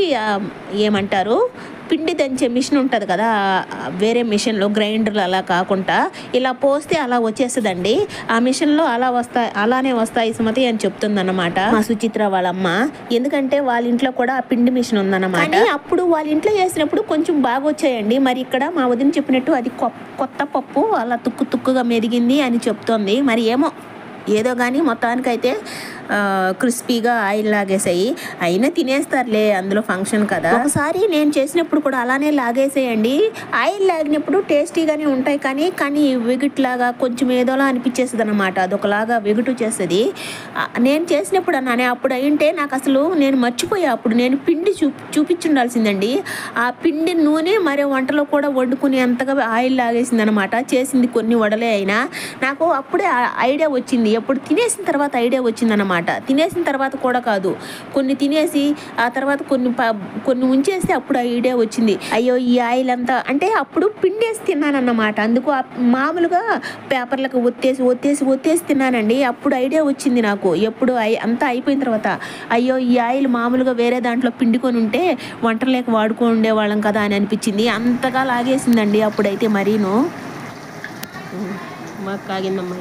ఏమంటారు, పిండి దంచే మిషన్ ఉంటుంది కదా, వేరే మిషన్లో గ్రైండర్లు అలా కాకుండా ఇలా పోస్తే అలా వచ్చేస్తుందండి. ఆ మిషన్లో అలానే వస్తాయి సుమతి అని చెప్తుందన్నమాట మా సుచిత్ర వాళ్ళమ్మ. ఎందుకంటే వాళ్ళ ఇంట్లో కూడా ఆ పిండి మిషన్ ఉందన్నమాట. అప్పుడు వాళ్ళ ఇంట్లో చేసినప్పుడు కొంచెం బాగా వచ్చాయండి. మరి ఇక్కడ మా వదిన చెప్పినట్టు అది కొత్త పప్పు అలా తుక్కుగా మెదిగింది అని చెప్తోంది. మరి ఏదో కానీ మొత్తానికైతే క్రిస్పీగా ఆయిల్ లాగేసాయి. అయినా తినేస్తారులే, అందులో ఫంక్షన్ కదా. ఒకసారి నేను చేసినప్పుడు కూడా అలానే లాగేసేయండి, ఆయిల్ లాగినప్పుడు టేస్టీగానే ఉంటాయి, కానీ వెగిట్లాగా కొంచెం ఏదోలా అనిపించేస్తుంది అనమాట, అదొకలాగా వెగుటు చేస్తుంది. నేను చేసినప్పుడు అన్నానే, అప్పుడు అయింటే నాకు అసలు నేను మర్చిపోయా, అప్పుడు నేను పిండి చూపించుండాల్సిందండి. ఆ పిండి నూనె మరో వంటలో కూడా వండుకునే అంతగా ఆయిల్ లాగేసింది అనమాట. చేసింది కొన్ని వడలే అయినా నాకు అప్పుడే ఐడియా వచ్చింది, ఎప్పుడు తినేసిన తర్వాత ఐడియా వచ్చిందనమాట. తినేసిన తర్వాత కూడా కాదు, కొన్ని తినేసి ఆ తర్వాత కొన్ని ఉంచేస్తే అప్పుడు ఐడియా వచ్చింది, అయ్యో ఈ ఆయిల్ అంతా అంటే అప్పుడు పిండేసి తిన్నానన్నమాట. అందుకు మామూలుగా పేపర్లకు ఒత్తేసి తిన్నానండి. అప్పుడు ఐడియా వచ్చింది నాకు, ఎప్పుడు అంతా అయిపోయిన తర్వాత, అయ్యో ఈ ఆయిల్ మామూలుగా వేరే దాంట్లో పిండుకొని ఉంటే వంటలేక వాడుకొని ఉండేవాళ్ళం కదా అని అనిపించింది. అంతగా లాగేసిందండి అప్పుడైతే మరీను. మాకు కాగిందమ్మా.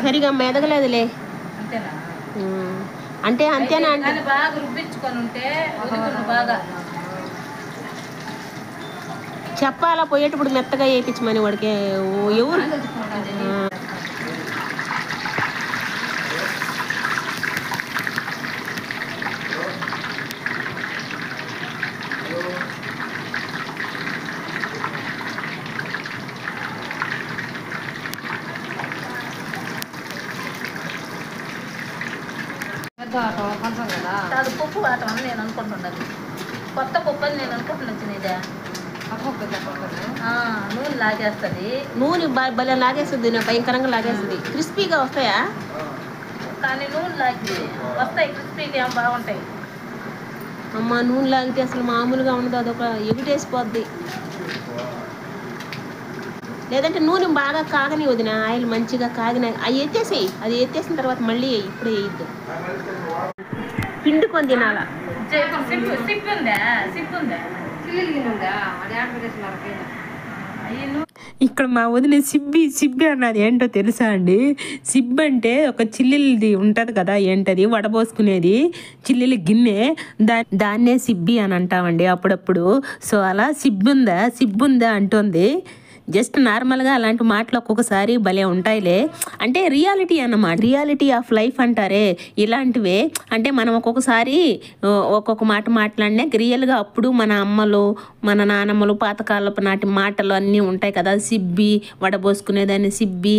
సరిగా మెదగలేదులే, అంతేనా అంటే బాగా రుబ్బించుకొని ఉంటే బాగా చెప్పాలా, పోయేటప్పుడు మెత్తగా వేయించమని వాడికి ఎవరు. అది పప్పు ఆటం అని నేను అనుకుంటున్నది, కొత్త పప్పు అని నేను అనుకుంటున్నాను. ఇదే నూనె లాగేస్తుంది, నూనె భలే లాగేస్తుంది, భయంకరంగా లాగేస్తుంది. క్రిస్పీగా వస్తాయా? కానీ నూనె లాగి వస్తాయి, క్రిస్పీగా ఏం బాగుంటాయి. అమ్మ నూనె లాగితే అసలు మామూలుగా ఉండదు, అదొక ఎగుటేసిపోద్ది. లేదంటే నూనె బాగా కాగని వదిన, ఆయిల్ మంచిగా కాగిన అవి ఎత్తేసేయి, అది ఎత్తేసిన తర్వాత మళ్ళీ ఇప్పుడే వేయద్దు, పిండుకొని తినాలా. ఇక్కడ మా వదిన సిబ్బి అన్నది ఏంటో తెలుసా అండి? సిబ్బి అంటే ఒక చిల్లిది ఉంటుంది కదా, ఏంటది వడబోసుకునేది చిల్లిల గిన్నె, దాన్నే సిబ్బి అని అంటామండి అప్పుడప్పుడు. సో అలా సిబ్బుందా అంటుంది. జస్ట్ నార్మల్గా అలాంటి మాటలు ఒక్కొక్కసారి భలే ఉంటాయిలే. అంటే రియాలిటీ అన్నమాట, రియాలిటీ ఆఫ్ లైఫ్ అంటారే ఇలాంటివే. అంటే మనం ఒక్కొక్కసారి ఒక్కొక్క మాట మాట్లాడినా రియల్గా అప్పుడు మన అమ్మలు మన నానమ్మలు పాతకాలపు నాటి మాటలు అన్నీ ఉంటాయి కదా. సిబ్బి, వడబోసుకునేదాన్ని సిబ్బి,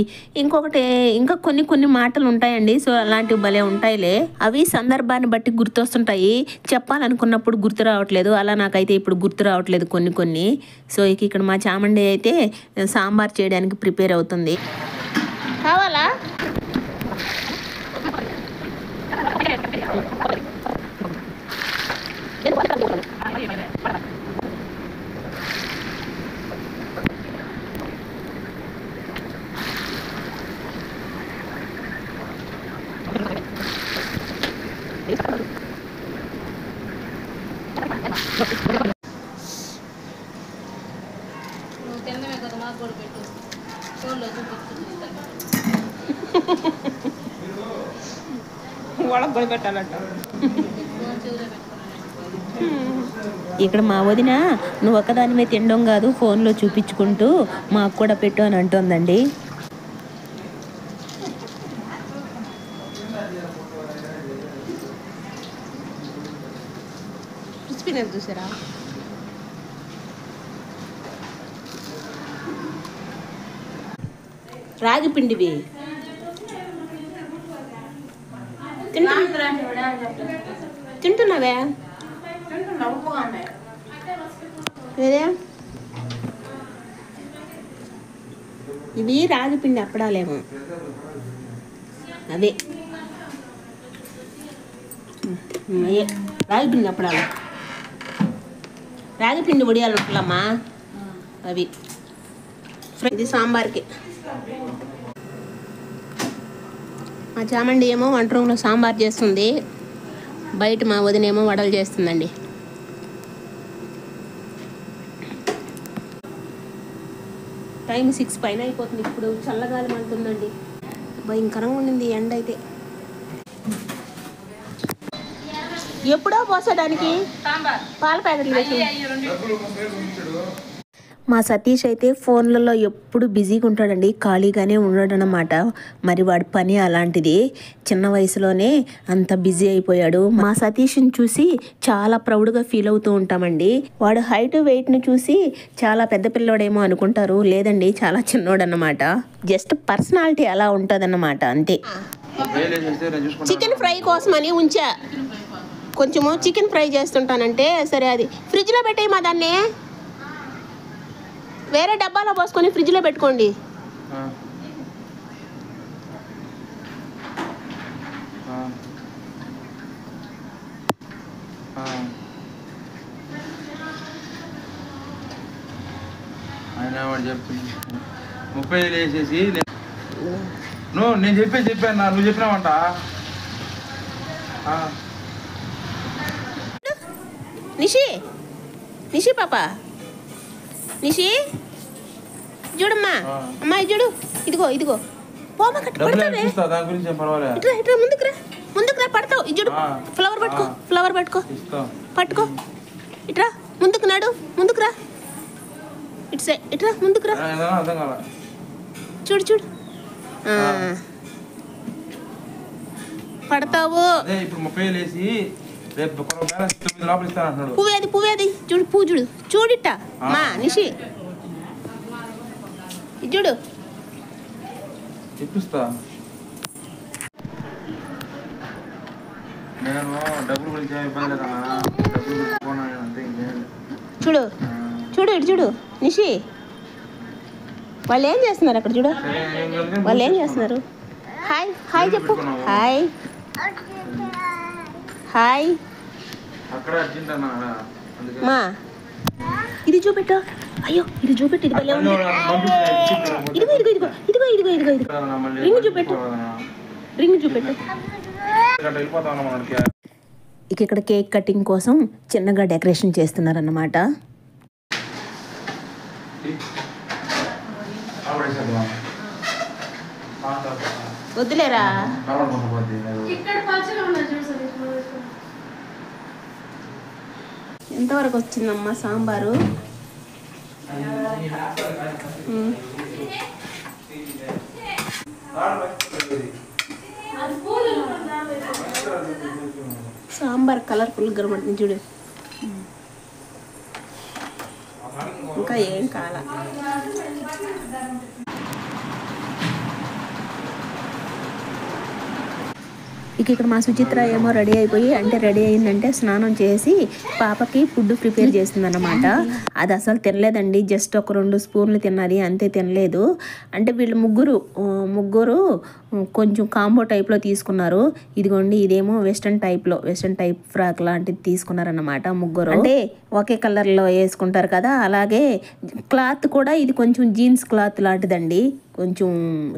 ఇంకా కొన్ని మాటలు ఉంటాయండి. సో అలాంటివి భలే ఉంటాయిలే. అవి సందర్భాన్ని బట్టి గుర్తొస్తుంటాయి, చెప్పాలనుకున్నప్పుడు గుర్తు రావట్లేదు. అలా నాకైతే ఇప్పుడు గుర్తు రావట్లేదు కొన్ని. సో ఇక్కడ మా చామండి అయితే సాంబార్ చేయడానికి ప్రిపేర్ అవుతుంది. కావాలా? తినడమే కదా, మాకు కూడా పెట్టు. ఫోన్లో వాళ్ళకి కూడా పెట్టాలంట. చూపించుకుంటాను. ఇక్కడ మా వదిన నువ్వు ఒక్కదానివే తినడం కాదు, ఫోన్లో చూపించుకుంటూ మాకు కూడా పెట్టు అని అంటుందండి. క్రిస్పీనెస్ చూసారా? రాగి పిండివి తింటున్నావే? ఇవి రాగి పిండి అప్పడాలేమో అవే. రాగి పిండి అప్పడాలు, రాగి పిండి వడియాలమ్మా అవి. ఇది సాంబార్కి. మా చామండి ఏమో వంట రూమ్లో సాంబార్ చేస్తుంది, బయట మా వదినేమో వడలు చేస్తుందండి. టైం 6 పైన అయిపోతుంది. ఇప్పుడు చల్లగాలి మంటుందండి, భయంకరంగా ఉండింది ఎండ అయితే. ఎప్పుడో పోసేదానికి పాల ప్యాకెట్లు పెట్టి. మా సతీష్ అయితే ఫోన్లలో ఎప్పుడు బిజీగా ఉంటాడండి, ఖాళీగానే ఉండడనమాట. మరి వాడి పని అలాంటిది, చిన్న వయసులోనే అంత బిజీ అయిపోయాడు. మా సతీష్ని చూసి చాలా ప్రౌడ్గా ఫీల్ అవుతూ ఉంటామండి. వాడు హైట్ వెయిట్ని చూసి చాలా పెద్ద పిల్లోడేమో అనుకుంటారు, లేదండి చాలా చిన్నోడన్నమాట. జస్ట్ పర్సనాలిటీ అలా ఉంటుందన్నమాట అంతే. చికెన్ ఫ్రై కోసమని ఉంచా, కొంచెము చికెన్ ఫ్రై చేస్తుంటానంటే సరే అది ఫ్రిడ్జ్లో పెట్టేయమా, దాన్ని వేరే డబ్బాలో పోసుకొని ఫ్రిడ్జ్లో పెట్టుకోండి. ఆయన వాడు చెప్తుంది 30 వేసేసి నేను చెప్పాను, నువ్వు చెప్పినావంట. నిషి పాప, నిషి చూడమ్మా, అమ్మాయి చూడు, ఇదిగో పోమా కట్టు పడతావే. దాని గురించి ఏం పర్వాలేదు. ఇట్లా ముందుకు రా పడతావు. ఇది చూడు, ఫ్లవర్ పట్టుకో ఇట్రా, ముందుకు నాడు, ముందుకు రా, ఇట్రా ముందుకు రా, అర్థం కాల. చూడు పడతావు. ఇప్పుడు 30 వేసి రేపు లోపల ఇస్తాను. పువ్వేది చూడు, చూడిట్ట మా నిషి, చూడు ఇప్పిస్తా. నేను డబ్బులు గురించి ఇబ్బంది లేదా, డబ్బులు అంతే. చూడు నిషి, వాళ్ళు ఏం చేస్తున్నారు అక్కడ చూడు, వాళ్ళు ఏం చేస్తున్నారు. హాయ్ చెప్పు, హాయ్ మా. ఇది చూపెట్టు, అయ్యో ఇది చూపెట్టు, ఇది భలే ఉంది. ఇదిగో రింగ్ చూపెట్టు. ఇక్కడ కేక్ కటింగ్ కోసం చిన్నగా డెకరేషన్ చేస్తున్నారన్నమాట. వద్దులేరా ఇక్కడ పచ్చగా ఉన్నాయి చూడు సార్ ఇప్పుడు ఎంతవరకు వచ్చిందమ్మా సాంబారు? సాంబార్ కలర్ఫుల్ కనబడుతుంది చూడు. ఇంకా ఏం కాల. ఇక ఇక్కడ మా సుచిత్ర ఏమో రెడీ అయిపోయి, అంటే రెడీ అయిందంటే స్నానం చేసి పాపకి ఫుడ్ ప్రిపేర్ చేస్తుందన్నమాట. అది అసలు తినలేదండి, జస్ట్ ఒక 2 స్పూన్లు తిన్నది అంతే, తినలేదు. అంటే వీళ్ళు ముగ్గురు కొంచెం కాంబో టైప్లో తీసుకున్నారు. ఇదిగోండి, ఇదేమో వెస్ట్రన్ టైప్ ఫ్రాక్ లాంటిది తీసుకున్నారన్నమాట ముగ్గురు. అంటే ఒకే కలర్లో వేసుకుంటారు కదా, అలాగే క్లాత్ కూడా ఇది కొంచెం జీన్స్ క్లాత్ లాంటిదండి, కొంచెం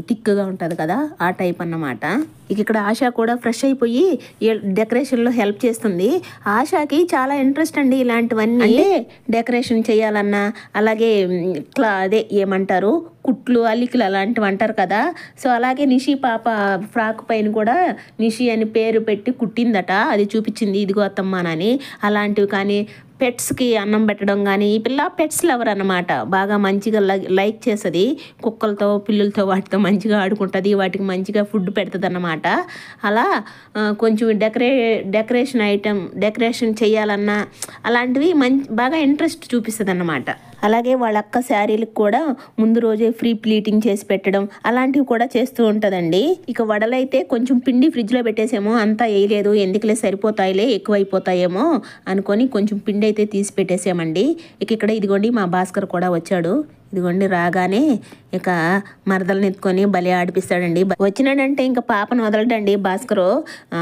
థిక్గా ఉంటుంది కదా, ఆ టైప్ అన్నమాట. ఇక్కడ ఆశ కూడా ఫ్రెష్ అయిపోయి డెకరేషన్లో హెల్ప్ చేస్తుంది. ఆశకి చాలా ఇంట్రెస్ట్ అండి ఇలాంటివన్నీ, అంటే డెకరేషన్ చేయాలన్నా, అలాగే అదే ఏమంటారు కుట్లు అల్లికలు అలాంటివి అంటారు కదా. సో అలాగే నిషి పాప ఫ్రాక్ పైన కూడా నిషి అని పేరు పెట్టి కుట్టిందట, అది చూపించింది, ఇదిగో అత్తమ్మానని. అలాంటివి కానీ పెట్స్కి అన్నం పెట్టడం కానీ, ఈ పిల్ల పెట్స్ లవర్ అన్నమాట, బాగా మంచిగా లైక్ చేస్తుంది. కుక్కలతో పిల్లులతో వాటితో మంచిగా ఆడుకుంటుంది, వాటికి మంచిగా ఫుడ్ పెడుతుంది అన్నమాట. అలా కొంచెం డెకరేషన్ చేయాలన్నా అలాంటివి బాగా ఇంట్రెస్ట్ చూపిస్తుంది అన్నమాట. అలాగే వాళ్ళ అక్క శారీలకు కూడా ముందు రోజే ఫ్రీ ప్లీటింగ్ చేసి పెట్టడం అలాంటివి కూడా చేస్తూ ఉంటుందండి. ఇక వడలైతే కొంచెం పిండి ఫ్రిడ్జ్లో పెట్టేసేమో, అంతా వేయలేదు, ఎందుకులే సరిపోతాయిలే ఎక్కువైపోతాయేమో అనుకొని కొంచెం పిండి అయితే తీసి పెట్టేసామండి. ఇక్కడ ఇదిగోండి మా భాస్కర్ కూడా వచ్చాడు. ఇదిగోండి రాగానే ఇక మరదలను ఎత్తుకొని భలే ఆడిపిస్తాడండి. వచ్చినాడంటే ఇంకా పాపను వదలడండి భాస్కరు,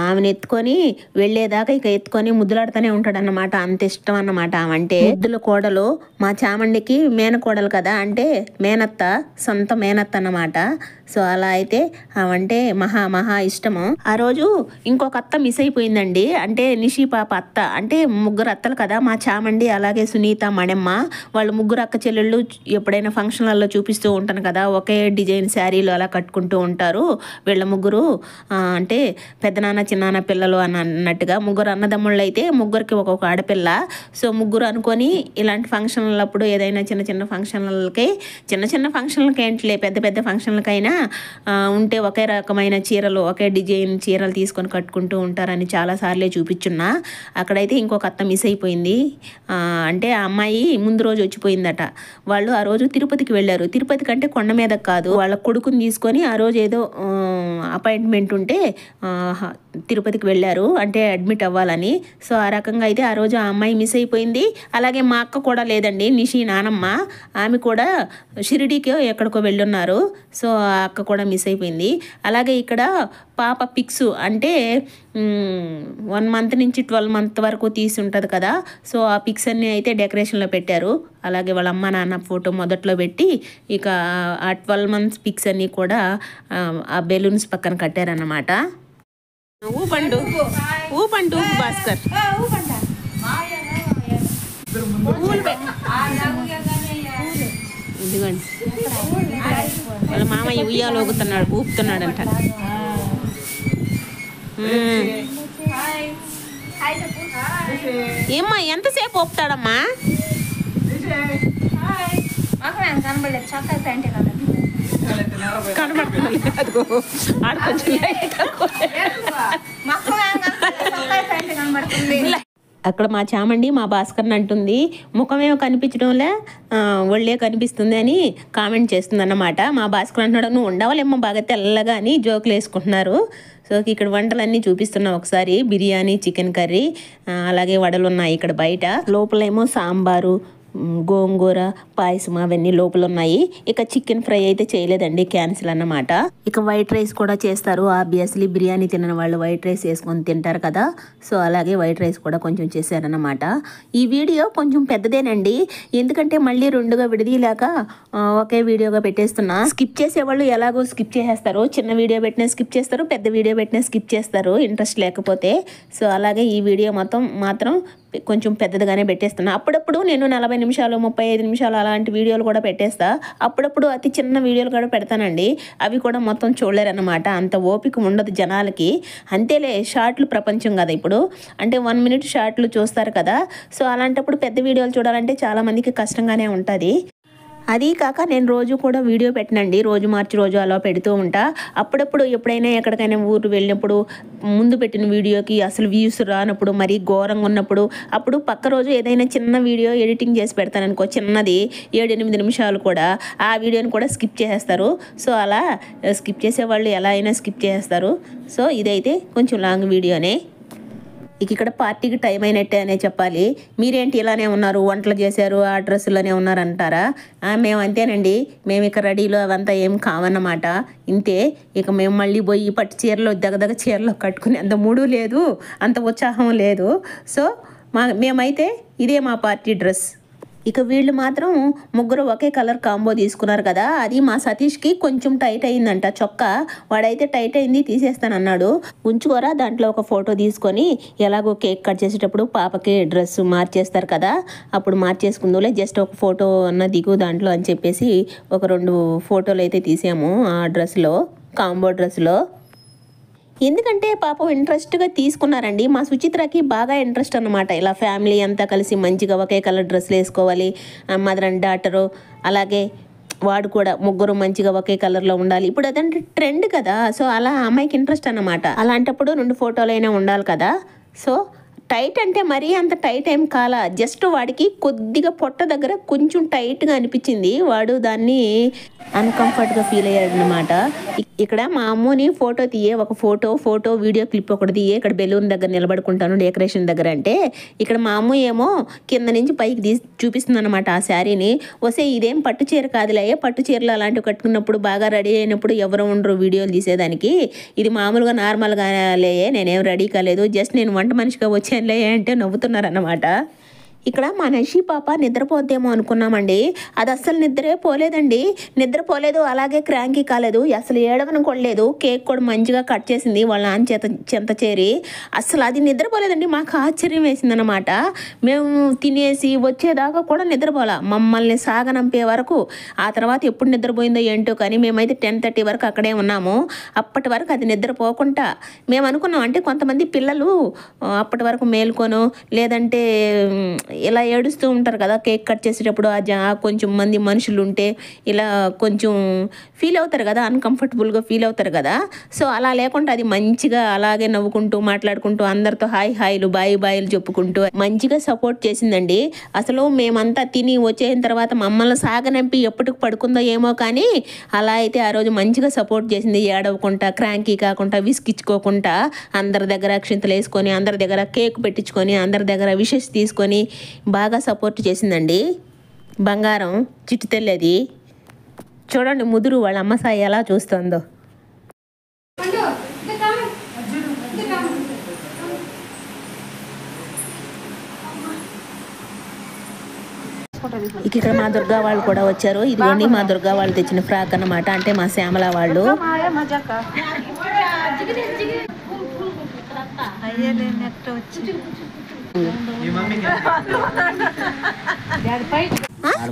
ఆమెను ఎత్తుకొని వెళ్ళేదాకా ఇక ఎత్తుకొని ముద్దులాడుతూనే ఉంటాడన్నమాట, అంత ఇష్టం అన్నమాట ఆమంటే. ముద్దుల కోడలు మా చామండికి మేనకోడలు కదా, అంటే మేనత్త, సొంత మేనత్త అన్నమాట. సో అలా అయితే ఆమంటే మహా ఇష్టము. ఆ రోజు ఇంకొక అత్త మిస్ అయిపోయిందండి, అంటే నిషి పాప అత్త, అంటే ముగ్గురు అత్తలు కదా, మా చామండి అలాగే సునీత మణెమ్మ, వాళ్ళు ముగ్గురు అక్క చెల్లెళ్ళు ఎప్పుడైనా ఫంక్షన్లలో చూపిస్తూ ఉంటాను కదా, ఒకే డిజైన్ శారీలు అలా కట్టుకుంటూ ఉంటారు వీళ్ళ ముగ్గురు. అంటే పెద్దనాన్న చిన్నాన్న పిల్లలు అని అన్నట్టుగా ముగ్గురు అన్నదమ్ముళ్ళు అయితే ముగ్గురికి ఒక్కొక్క ఆడపిల్ల. సో ముగ్గురు అనుకొని ఇలాంటి ఫంక్షన్లప్పుడు ఏదైనా చిన్న ఫంక్షన్లకి ఏంటిలే, పెద్ద ఫంక్షన్లకైనా ఉంటే ఒకే రకమైన చీరలు, ఒకే డిజైన్ చీరలు తీసుకొని కట్టుకుంటూ ఉంటారని చాలాసార్లే చూపించున్నా. అక్కడైతే ఇంకొక అత్త మిస్ అయిపోయింది. అంటే ఆ అమ్మాయి ముందు రోజు వచ్చిపోయిందట. వాళ్ళు ఆ రోజు తిరుపతికి వెళ్ళారు. తిరుపతి కంటే కొండ మీద కాదు, వాళ్ళ కొడుకుని తీసుకొని ఆ రోజు ఏదో అపాయింట్మెంట్ ఉంటే తిరుపతికి వెళ్ళారు, అంటే అడ్మిట్ అవ్వాలని. సో ఆ రకంగా అయితే ఆ రోజు ఆ అమ్మాయి మిస్ అయిపోయింది. అలాగే మా అక్క కూడా లేదండి, నిషి నానమ్మ, ఆమె కూడా షిరిడీకి ఎక్కడికో వెళ్ళున్నారు. సో ఆ అక్క కూడా మిస్ అయిపోయింది. అలాగే ఇక్కడ పాప పిక్స్, అంటే 1 మంత్ నుంచి 12 మంత్ వరకు తీసి ఉంటుంది కదా, సో ఆ పిక్స్ అన్నీ అయితే డెకరేషన్లో పెట్టారు. అలాగే వాళ్ళ అమ్మ నాన్న ఫోటో మొదట్లో పెట్టి ఇక ఆ 12 మంత్స్ పిక్స్ అన్నీ కూడా ఆ బెలూన్స్ పక్కన కట్టారన్నమాట. ఊపండు భాస్కర్, ఇదిగోండి వాళ్ళ మామయ్య ఉయ్యాలు ఊపుతున్నాడంట. ఏమ్మా ఎంతసేపు ఊపుతాడమ్మా? అక్కడ మా చామండి మా భాస్కర్ని అంటుంది, ముఖమేమో కనిపించడంలే ఒళ్ళే కనిపిస్తుంది అని కామెంట్ చేస్తుంది అన్నమాట. మా భాస్కర్ అంటున్నాడు, నువ్వు ఉండవలేమో బాగా తెల్లగా అని జోకులు వేసుకుంటున్నారు. సో ఇక్కడ వంటలన్నీ చూపిస్తున్నాం ఒకసారి. బిర్యానీ, చికెన్ కర్రీ, అలాగే వడలు ఉన్నాయి ఇక్కడ బయట. లోపలేమో సాంబారు, గోంగూర, పాయసం అవన్నీ లోపల ఉన్నాయి. ఇక చికెన్ ఫ్రై అయితే చేయలేదండి, క్యాన్సిల్ అన్నమాట. ఇక వైట్ రైస్ కూడా చేస్తారు. ఆబ్వియస్లీ బిర్యానీ తినని వాళ్ళు వైట్ రైస్ వేసుకొని తింటారు కదా, సో అలాగే వైట్ రైస్ కూడా కొంచెం చేశారన్నమాట. ఈ వీడియో కొంచెం పెద్దదేనండి, ఎందుకంటే మళ్ళీ 2గా విడదీయలేక ఒకే వీడియోగా పెట్టేస్తున్నా. స్కిప్ చేసేవాళ్ళు ఎలాగో స్కిప్ చేసేస్తారు, చిన్న వీడియో పెట్టినా స్కిప్ చేస్తారు, పెద్ద వీడియో పెట్టినా స్కిప్ చేస్తారు ఇంట్రెస్ట్ లేకపోతే. సో అలాగే ఈ వీడియో మాత్రం కొంచెం పెద్దదిగానే పెట్టేస్తున్నా. అప్పుడప్పుడు నేను 40 నిమిషాలు 35 నిమిషాలు అలాంటి వీడియోలు కూడా పెట్టేస్తా. అప్పుడప్పుడు అతి చిన్న వీడియోలు కూడా పెడతానండి. అవి కూడా మొత్తం చూడలేరన్నమాట, అంత ఓపిక ఉండదు జనాలకి. అంతేలే, షార్ట్లు ప్రపంచం కదా ఇప్పుడు, అంటే 1 మినిట్ షార్ట్లు చూస్తారు కదా. సో అలాంటప్పుడు పెద్ద వీడియోలు చూడాలంటే చాలామందికి కష్టంగానే ఉంటుంది. అది కాక నేను రోజు కూడా వీడియో పెట్టనండి, రోజు మార్చి రోజు అలా పెడుతూ ఉంటా. అప్పుడప్పుడు ఎప్పుడైనా ఎక్కడికైనా ఊరు వెళ్ళినప్పుడు ముందు పెట్టిన వీడియోకి అసలు వ్యూస్ రానప్పుడు, మరీ ఘోరంగా ఉన్నప్పుడు, అప్పుడు పక్క రోజు ఏదైనా చిన్న వీడియో ఎడిటింగ్ చేసి పెడతాను అనుకో, చిన్నది 7-8 నిమిషాలు కూడా, ఆ వీడియోని కూడా స్కిప్ చేసేస్తారు. సో అలా స్కిప్ చేసేవాళ్ళు ఎలా అయినా స్కిప్ చేసేస్తారు. సో ఇదైతే కొంచెం లాంగ్ వీడియోనే. ఇక్కడ పార్టీకి టైం అయినట్టే అనే చెప్పాలి. మీరేంటి ఇలానే ఉన్నారు, వంటలు చేశారు, ఆ డ్రెస్సులోనే ఉన్నారు అంటారా? మేము అంతేనండి, మేము ఇక రెడీలో అవంతా ఏం కావన్నమాట. ఇంతే, ఇక మేము మళ్ళీ పోయి పట్టు చీరలో దగదగ చీరలో కట్టుకుని అంత మూడు లేదు, అంత ఉత్సాహం లేదు. సో మేమైతే ఇదే మా పార్టీ డ్రెస్. ఇక వీళ్ళు మాత్రం ముగ్గురు ఒకే కలర్ కాంబో తీసుకున్నారు కదా, అది మా సతీష్కి కొంచెం టైట్ అయిందంట చొక్కా. వాడైతే టైట్ అయింది తీసేస్తానన్నాడు. ఉంచుకోరా, దాంట్లో ఒక ఫోటో తీసుకొని ఎలాగో కేక్ కట్ చేసేటప్పుడు పాపకి డ్రెస్ మార్చేస్తారు కదా, అప్పుడు మార్చేసుకుందులే, జస్ట్ ఒక ఫోటో అన్న దిగు దాంట్లో అని చెప్పేసి ఒక 2 ఫోటోలు అయితే తీసాము ఆ డ్రెస్లో, కాంబో డ్రెస్లో. ఎందుకంటే పాపం ఇంట్రెస్ట్గా తీసుకున్నారండి. మా సుచిత్రకి బాగా ఇంట్రెస్ట్ అన్నమాట, ఇలా ఫ్యామిలీ అంతా కలిసి మంచిగా ఒకే కలర్ డ్రెస్లు వేసుకోవాలి, మదర్ అండ్ డాటరు, అలాగే వాడు కూడా ముగ్గురు మంచిగా ఒకే కలర్లో ఉండాలి. ఇప్పుడు అదంటే ట్రెండ్ కదా, సో అలా అమ్మాయికి ఇంట్రెస్ట్ అన్నమాట. అలాంటప్పుడు 2 ఫోటోలైనా ఉండాలి కదా. సో టైట్ అంటే మరీ అంత టైట్ ఏం కాలా, జస్ట్ వాడికి కొద్దిగా పొట్ట దగ్గర కొంచెం టైట్గా అనిపించింది, వాడు దాన్ని అన్కంఫర్ట్గా ఫీల్ అయ్యాడు అనమాట. ఇక్కడ మా అమ్మని ఫోటో తీయే, ఒక ఫోటో వీడియో క్లిప్ ఒకటి తీయే, ఇక్కడ బెలూన్ దగ్గర నిలబడుకుంటాను డెకరేషన్ దగ్గర అంటే, ఇక్కడ మా అమ్మ ఏమో కింద నుంచి పైకి తీసి చూపిస్తుంది అనమాట ఆ శారీని. వస్తే ఇదేం పట్టు చీర కాదులే, పట్టు చీరలు అలాంటివి కట్టుకున్నప్పుడు బాగా రెడీ అయినప్పుడు ఎవరు ఉండరు వీడియోలు తీసేదానికి, ఇది మామూలుగా నార్మల్గా లేయే, నేనేం రెడీ కాలేదు, జస్ట్ నేను వంట మనిషిగా వచ్చానులే అంటే నవ్వుతున్నారు అన్నమాట. ఇక్కడ మా నషి పాప నిద్రపోద్దేమో అనుకున్నామండి, అది అస్సలు నిద్రే పోలేదండి, నిద్రపోలేదు, అలాగే క్రాంకీ కాలేదు, అసలు ఏడవను కొడలేదు. కేక్ కూడా మంచిగా కట్ చేసింది వాళ్ళ నాన్న చెంత చేరి, అసలు అది నిద్రపోలేదండి. మాకు ఆశ్చర్యం వేసిందనమాట. మేము తినేసి వచ్చేదాకా కూడా నిద్రపోలా, మమ్మల్ని సాగనంపే వరకు. ఆ తర్వాత ఎప్పుడు నిద్రపోయిందో ఏంటో కానీ మేమైతే 10:30 వరకు అక్కడే ఉన్నాము. అప్పటి వరకు అది నిద్రపోకుండా మేము అనుకున్నాం, అంటే కొంతమంది పిల్లలు అప్పటి వరకు మేల్కొను, లేదంటే ఇలా ఏడుస్తూ ఉంటారు కదా కేక్ కట్ చేసేటప్పుడు, కొంచెం మంది మనుషులు ఉంటే ఇలా కొంచెం ఫీల్ అవుతారు కదా, అన్కంఫర్టబుల్గా ఫీల్ అవుతారు కదా. సో అలా లేకుండా అది మంచిగా అలాగే నవ్వుకుంటూ మాట్లాడుకుంటూ అందరితో హాయిలు బాయిలు చెప్పుకుంటూ మంచిగా సపోర్ట్ చేసిందండి. అసలు మేమంతా తిని వచ్చేసిన తర్వాత మమ్మల్ని సాగనంపి ఎప్పటికి పడుకుందో ఏమో కానీ అలా అయితే ఆ రోజు మంచిగా సపోర్ట్ చేసింది. ఏడవకుండా, క్రాంకీ కాకుండా, విసికిచ్చుకోకుండా అందరి దగ్గర అక్షింతలు వేసుకొని, అందరి దగ్గర కేక్ పెట్టించుకొని, అందరి దగ్గర విషెస్ తీసుకొని బాగా సపోర్ట్ చేసిందండి. బంగారం చిట్టు తెల్లది చూడండి, ముదురు వాళ్ళ అమ్మ సాయి ఎలా చూస్తుందో. ఇక్కడ మా దుర్గా వాళ్ళు కూడా వచ్చారు. ఇదిగోండి మా దుర్గా వాళ్ళు తెచ్చిన ఫ్రాక్ అన్నమాట, అంటే మా శ్యామల వాళ్ళు.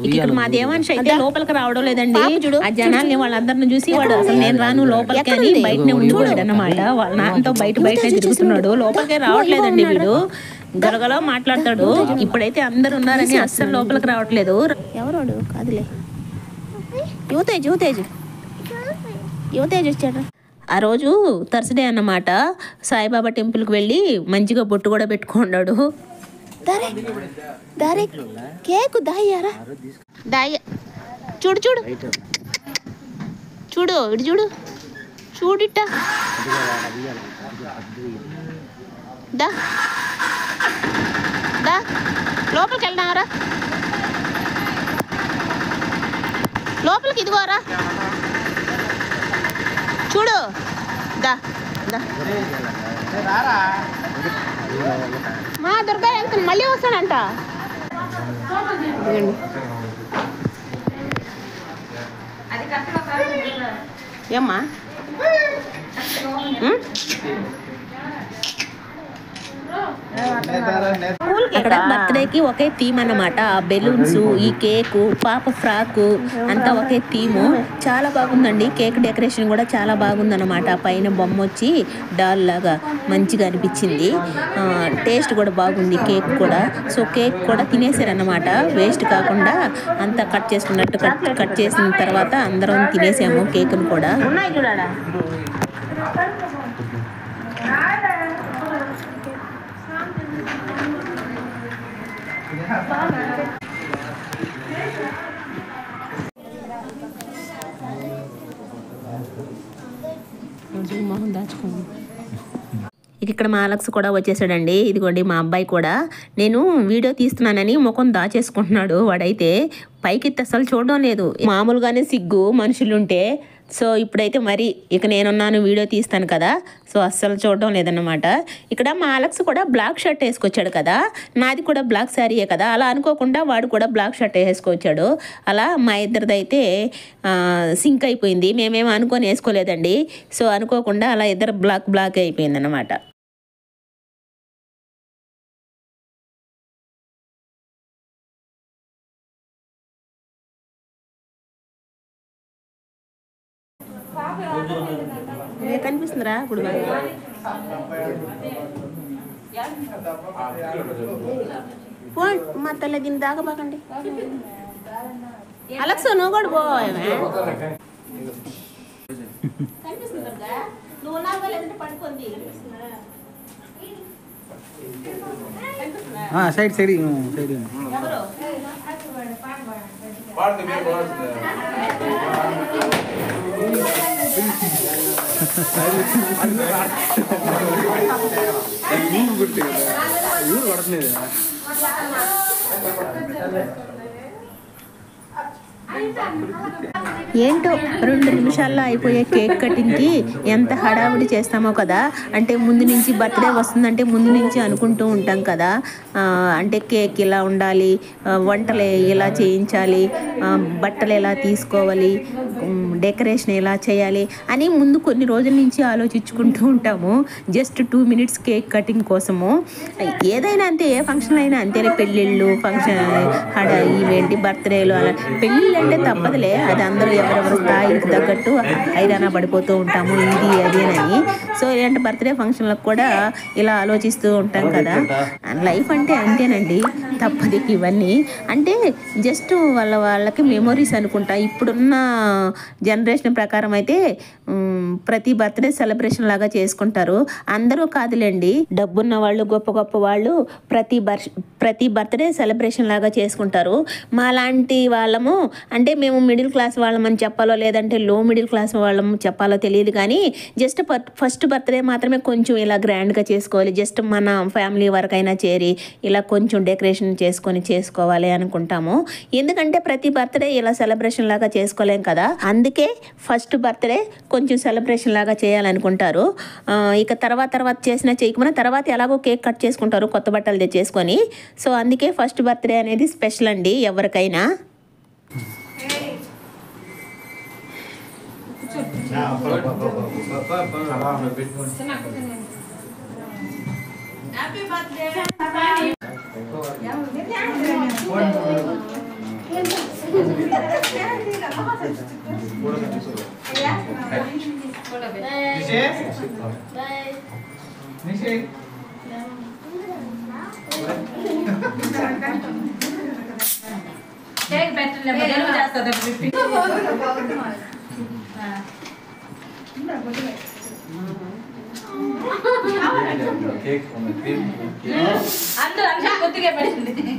ఇక్కడ మా దేవాంశ్ అయితే లోపలికి రావడం లేదండి. ఆ జనాల్ని వాళ్ళందరిని చూసి వాడు అసలు నేను రాను లోపలికి అని బయటనే ఉండిపోయాడు అన్నమాట. వాళ్ళ నాన్నతో బయట తిరుగుతున్నాడు, లోపలికే రావట్లేదండి వీడు. గలగల మాట్లాడతాడు. ఇప్పుడైతే అందరు ఉన్నారని అస్సలు లోపలికి రావట్లేదు. ఎవరోడు కాదులే, యువతేజ్ వచ్చాడు. ఆ రోజు థర్స్డే అన్నమాట. సాయిబాబా టెంపుల్కి వెళ్ళి మంచిగా బొట్టు కూడా పెట్టుకున్నాడు. కేకు దాయ్యారా, చూడు ఇటు చూడిట్ట దా లోపలికి వెళ్దామరా, లోపలికి ఇదిగోరా చూడు, దా మా దుర్గా ఎంత మళ్ళీ వస్తాడంట. ఏమ్మా స్కూల్కి ఇక్కడ బర్త్డేకి ఒకే థీమ్ అన్నమాట. ఆ బెలూన్స్, ఈ కేకు, పాప ఫ్రాకు అంతా ఒకే థీము. చాలా బాగుందండి. కేక్ డెకరేషన్ కూడా చాలా బాగుందన్నమాట. పైన బొమ్మ వచ్చి డాల్ లాగా మంచిగా అనిపించింది. టేస్ట్ కూడా బాగుంది కేక్ కూడా. సో కేక్ కూడా తినేసారన్నమాట. వేస్ట్ కాకుండా అంతా కట్ చేసుకున్నట్టు కట్ చేసిన తర్వాత అందరం తినేసాము కేక్ను కూడా. మొహం దాచుకోండి. ఇక్కడ మా అలెక్స్ కూడా వచ్చేసాడండి. ఇదిగోండి మా అబ్బాయి కూడా. నేను వీడియో తీస్తున్నానని ముఖం దాచేసుకుంటున్నాడు. వాడైతే పైకెత్తి అసలు చూడడం లేదు. మామూలుగానే సిగ్గు మనుషులుంటే. సో ఇప్పుడైతే మరి ఇక నేనున్నాను వీడియో తీస్తాను కదా, సో అస్సలు చూడడం లేదన్నమాట. ఇక్కడ మా అలెక్స్ కూడా బ్లాక్ షర్ట్ వేసుకొచ్చాడు కదా, నాది కూడా బ్లాక్ శారీయే కదా, అలా అనుకోకుండా వాడు కూడా బ్లాక్ షర్ట్ వేసుకొచ్చాడు. అలా మా ఇద్దరిదైతే సింక్ అయిపోయింది. మేమేమో అనుకొని వేసుకోలేదండి. సో అనుకోకుండా అలా ఇద్దరు బ్లాక్ అయిపోయింది అన్నమాట. కనిపిస్తుందిరా ఇప్పుడు ఫోన్ మా తల్లి దీన్ని దాగబాకండి. అలెక్స్ నువ్వు కూడా పోవా? సైడ్ సైడ్ ఏంటో 2 నిమిషాల్లో అయిపోయే కేక్ కటింగ్కి ఎంత హడావుడి చేస్తామో కదా. అంటే ముందు నుంచి బర్త్డే వస్తుందంటే ముందు నుంచి అనుకుంటూ ఉంటాం కదా. అంటే కేక్ ఇలా ఉండాలి, వంటలు ఎలా చేయించాలి, బట్టలు ఎలా తీసుకోవాలి, డెకరేషన్ ఎలా చేయాలి అని ముందు కొన్ని రోజుల నుంచి ఆలోచించుకుంటూ ఉంటాము. జస్ట్ 2 మినిట్స్ కేక్ కటింగ్ కోసము. ఏదైనా అంతే, ఏ ఫంక్షన్ అయినా అంతేనే. పెళ్ళిళ్ళు, ఫంక్షన్, ఈవెంట్, బర్త్డేలు, అలా పెళ్ళిళ్ళు అంటే తప్పదులే. అది అందరూ ఎవరెవరు స్థాయికి తగ్గట్టు హైరాణ పడిపోతూ ఉంటాము, ఇది అదేనని. సో ఇలాంటి బర్త్డే ఫంక్షన్లకు కూడా ఇలా ఆలోచిస్తూ ఉంటాం కదా. లైఫ్ అంటే అంతేనండి, తప్పదు ఇవన్నీ. అంటే జస్ట్ వాళ్ళకి మెమొరీస్ అనుకుంటా. ఇప్పుడున్న జనరేషన్ ప్రకారం అయితే ప్రతి బర్త్డే సెలబ్రేషన్ లాగా చేసుకుంటారు. అందరూ కాదులేండి, డబ్బున్న వాళ్ళు, గొప్ప గొప్ప వాళ్ళు ప్రతి బర్త్డే సెలబ్రేషన్ లాగా చేసుకుంటారు. మా లాంటి వాళ్ళము అంటే మేము మిడిల్ క్లాస్ వాళ్ళమని చెప్పాలో లేదంటే లో మిడిల్ క్లాస్ వాళ్ళము చెప్పాలో తెలియదు కానీ జస్ట్ ఫస్ట్ బర్త్డే మాత్రమే కొంచెం ఇలా గ్రాండ్గా చేసుకోవాలి. జస్ట్ మన ఫ్యామిలీ వరకైనా చేరి ఇలా కొంచెం డెకరేషన్ చేసుకోవాలి అనుకుంటాము. ఎందుకంటే ప్రతి బర్త్డే ఇలా సెలబ్రేషన్ లాగా చేసుకోలేం కదా. అందుకే ఫస్ట్ బర్త్డే కొంచెం సెలబ్రేషన్ లాగా చేయాలనుకుంటారు. ఇక తర్వాత చేసినా చేయకపోయినా తర్వాత ఎలాగో కేక్ కట్ చేసుకుంటారు కొత్త బట్టలు తెచ్చేసుకొని. సో అందుకే ఫస్ట్ బర్త్డే అనేది స్పెషల్ అండి ఎవరికైనా. అందరూ కొద్దిగా పెట్టండి.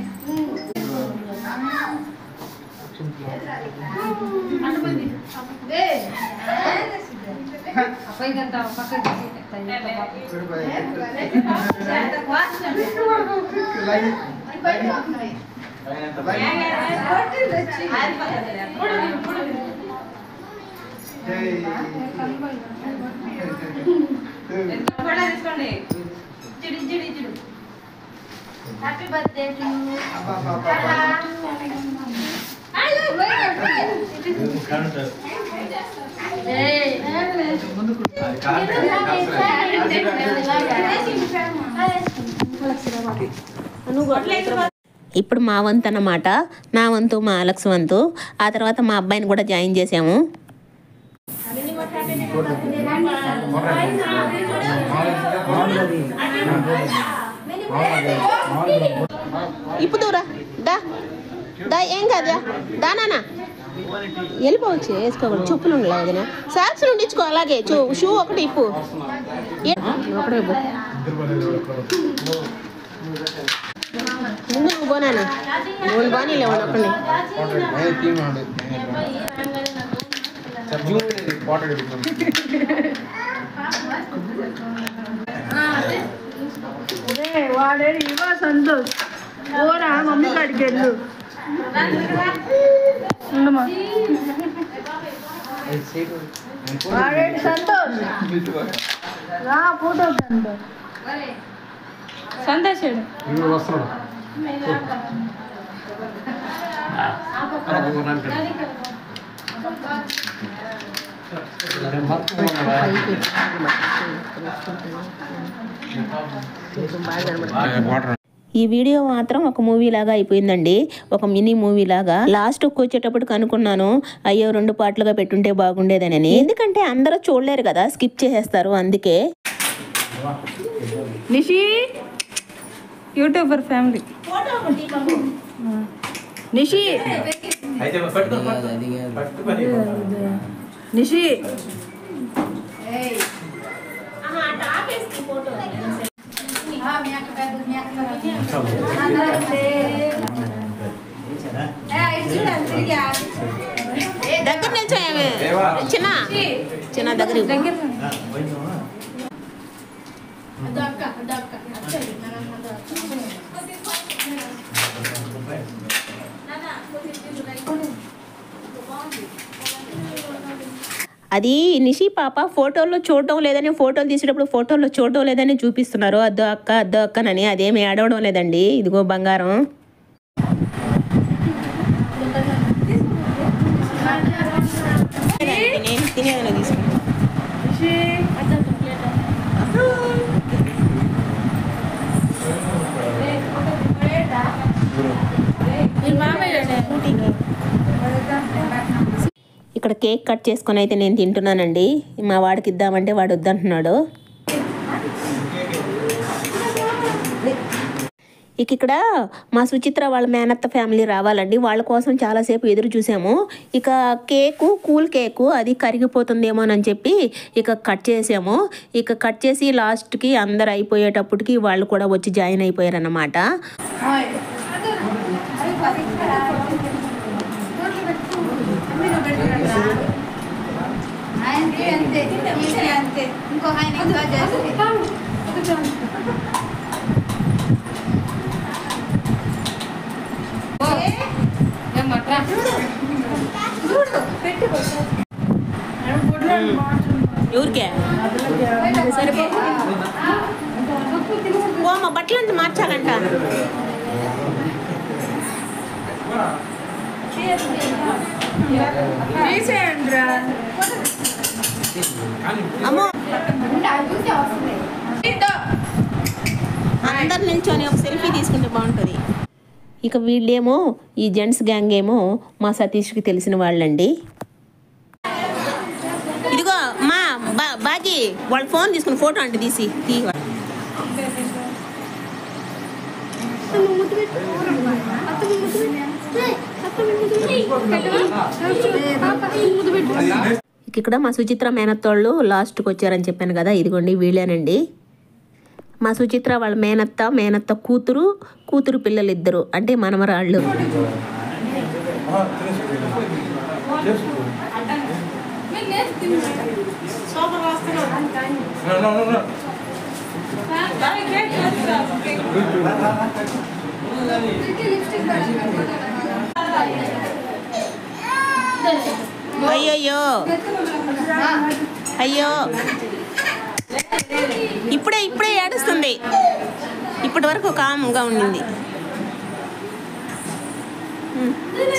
హ్యాపీ బర్త్డే టు ఇప్పుడు మా వంతు అన్నమాట. నా వంతు మా అలెక్స్ వంతు. ఆ తర్వాత మా అబ్బాయిని కూడా జాయిన్ చేసాము. ఇప్పుడు దూరా దా ఏం కాదా దానా వెళ్ళిపోవచ్చు, వేసుకోకూడదు, చెప్పులు ఉండలే వదిన, సాక్స్ నుండి ఇచ్చుకో, అలాగే షూ ఒకటి ఇప్పు ఒకటే ముందు నువ్వు పోనానా నువ్వు బాగానే ఒకటి వాడే ఇవా సంతోష్ ఓరా మమ్మీ కాడికి వెళ్ళు వాడే సంతోష్ రా ఫోటో సంతోష్ ఈ వీడియో మాత్రం ఒక మూవీ లాగా అయిపోయిందండి, ఒక మినీ మూవీ లాగా. లాస్ట్కి వచ్చేటప్పటికి అనుకున్నాను అయ్యో 2 పార్ట్లుగా పెట్టుంటే బాగుండేదని, ఎందుకంటే అందరూ చూడలేరు కదా, స్కిప్ చేసేస్తారు. అందుకే నిషి యూట్యూబర్ ఫ్యామిలీ నిషి నిషి దగ్గర నిల్చోయేమే చిన్న చిన్న దగ్గర అది నిషి పాప ఫోటోల్లో చూడటం లేదని, ఫోటోలు తీసేటప్పుడు ఫోటోల్లో చూడటం లేదని చూపిస్తున్నారు. అద్దు అక్కనని, అదేమి ఏడవడం లేదండి. ఇదిగో బంగారం. నేను తినేదని తీసుకుంటాను. ఇక్కడ కేక్ కట్ చేసుకొని అయితే నేను తింటున్నానండి. మా వాడికి ఇద్దామంటే వాడు వద్దంటున్నాడు. ఇక్కడ మా సుచిత్ర వాళ్ళ మేనత్త ఫ్యామిలీ రావాలండి, వాళ్ళ కోసం చాలాసేపు ఎదురు చూసాము. ఇక కూల్ కేకు అది కరిగిపోతుందేమోనని చెప్పి ఇక కట్ చేసాము. ఇక కట్ చేసి లాస్ట్కి అందరు అయిపోయేటప్పటికి వాళ్ళు కూడా వచ్చి జాయిన్ అయిపోయారు అన్నమాట. ఎవరికే ఓ మా బట్టలంతా మార్చాలంట. అమ్మో అందరు నిల్చొని ఒక సెల్ఫీ తీసుకుంటే బాగుంటుంది. ఇక వీళ్ళేమో ఈ జెంట్స్ గ్యాంగ్ ఏమో మా సతీష్కి తెలిసిన వాళ్ళండి. ఇదిగో మా బాజీ వాళ్ళ ఫోన్ తీసుకుని ఫోటో అంటే తీసి ఇక్కడ మా సుచిత్ర మేనత్తోళ్ళు లాస్ట్కి వచ్చారని చెప్పాను కదా, ఇదిగోండి వీళ్ళేనండి. మా సుచిత్ర వాళ్ళ మేనత్త కూతురు పిల్లలు ఇద్దరు, అంటే మనమరాళ్ళు. అయ్యో అయ్యో ఇప్పుడే ఏడుస్తుంది. ఇప్పటి వరకు కామ్గా ఉండింది.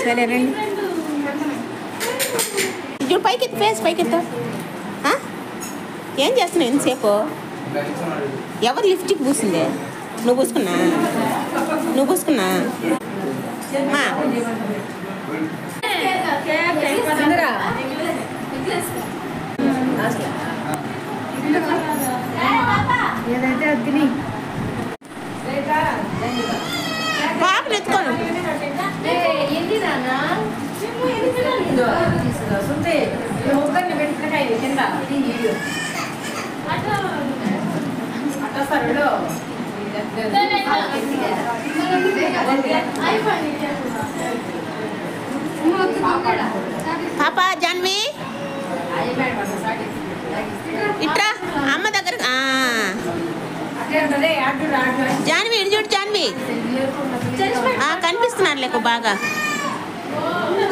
సరే రండి, ఇప్పుడు పైకి ఫేస్ పైకి ఎత్తా. ఏం చేస్తున్నావు ఎంతసేపు? ఎవరు లిప్స్టిక్ పూసిందే? నువ్వు పూసుకున్నా? నువ్వు పూసుకున్నా మా ఏదైతే అది తిని పాపను ఎత్తుకోను ఏంటి నాన్న పాప జాన్వి ఇట్రా అమ్మ దగ్గర జాన్వి ఇటు చూడు జాన్వి కనిపిస్తున్నారు లేకు బాగా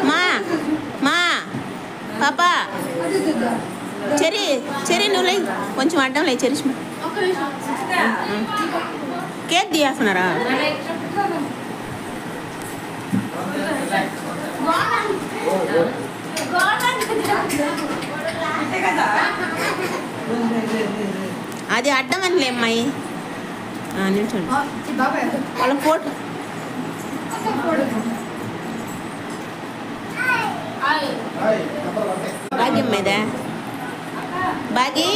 మా మా పాప చెరి చెరి నువ్వు లే కొంచెం అడ్డం లే చెరిష్మా కేక్ తీయేస్తున్నారా అది అడ్డం అని లే అమ్మాయి నిల్చోండి వాళ్ళ ఫోటో భాగ్యం మీద బాగి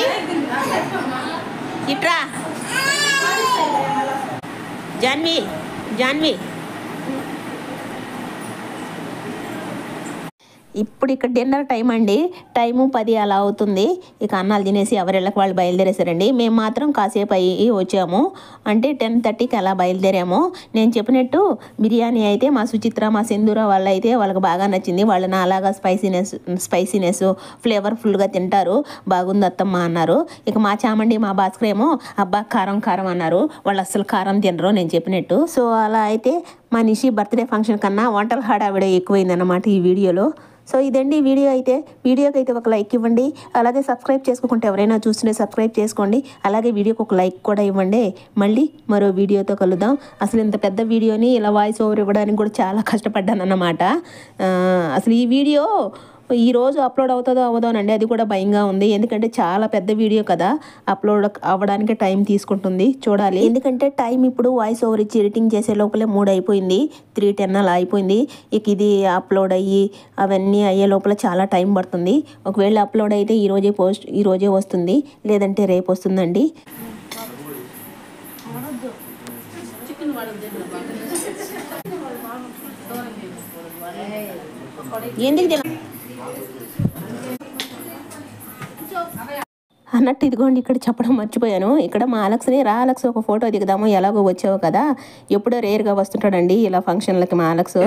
ఇట్రా జాన్వి జాన్వి ఇప్పుడు ఇక్కడ డిన్నర్ టైం అండి. టైము 10 అలా అవుతుంది. ఇక అన్నాలు తినేసి ఎవరిళ్ళకి వాళ్ళు బయలుదేరేసారండి. మేము మాత్రం కాసేపు అయ్యి వచ్చాము. అంటే 10:30కి అలా బయలుదేరాము. నేను చెప్పినట్టు బిర్యానీ అయితే మా సుచిత్ర మా సింధూర వాళ్ళు అయితే వాళ్ళకి బాగా నచ్చింది. వాళ్ళు నా అలాగా స్పైసీనెస్ ఫ్లేవర్ఫుల్గా తింటారు, బాగుంది అత్తమ్మ అన్నారు. ఇక మా చామండి మా భాస్కర్ ఏమో అబ్బా కారం కారం అన్నారు. వాళ్ళు అస్సలు కారం తినరు నేను చెప్పినట్టు. సో అలా అయితే మా నిషి బర్త్డే ఫంక్షన్ కన్నా వంటల హడావిడ ఎక్కువైందన్నమాట ఈ వీడియోలో. సో ఇదండి వీడియో అయితే. వీడియోకి అయితే ఒక లైక్ ఇవ్వండి. అలాగే సబ్స్క్రైబ్ చేసుకుంటే ఎవరైనా చూస్తుంటే సబ్స్క్రైబ్ చేసుకోండి. అలాగే వీడియోకి ఒక లైక్ కూడా ఇవ్వండి. మళ్ళీ మరో వీడియోతో కలుద్దాం. అసలు ఇంత పెద్ద వీడియోని ఇలా వాయిస్ ఓవర్ ఇవ్వడానికి కూడా చాలా కష్టపడ్డాను అన్నమాట. అసలు ఈ వీడియో ఈరోజు అప్లోడ్ అవుతుందో అవ్వదోనండి, అది కూడా భయంగా ఉంది. ఎందుకంటే చాలా పెద్ద వీడియో కదా, అప్లోడ్ అవ్వడానికి టైం తీసుకుంటుంది, చూడాలి. ఎందుకంటే టైం ఇప్పుడు వాయిస్ ఓవర్ ఇచ్చి ఎడిటింగ్ చేసే లోపలే 3 అయిపోయింది, 3:10 అలా అయిపోయింది. ఇక ఇది అప్లోడ్ అయ్యి అవన్నీ అయ్యే లోపల చాలా టైం పడుతుంది. ఒకవేళ అప్లోడ్ అయితే ఈరోజే వస్తుంది, లేదంటే రేపు వస్తుందండి. ఎందుకు అన్నట్టు ఇదిగోండి ఇక్కడ చెప్పడం మర్చిపోయాను. ఇక్కడ మా అలెక్స్ని రా అలెక్స్ ఒక ఫోటో దిగుదాము, ఎలాగో వచ్చావు కదా, ఎప్పుడో రేర్గా వస్తుంటాడండి ఇలా ఫంక్షన్లకి మా అలెక్స్.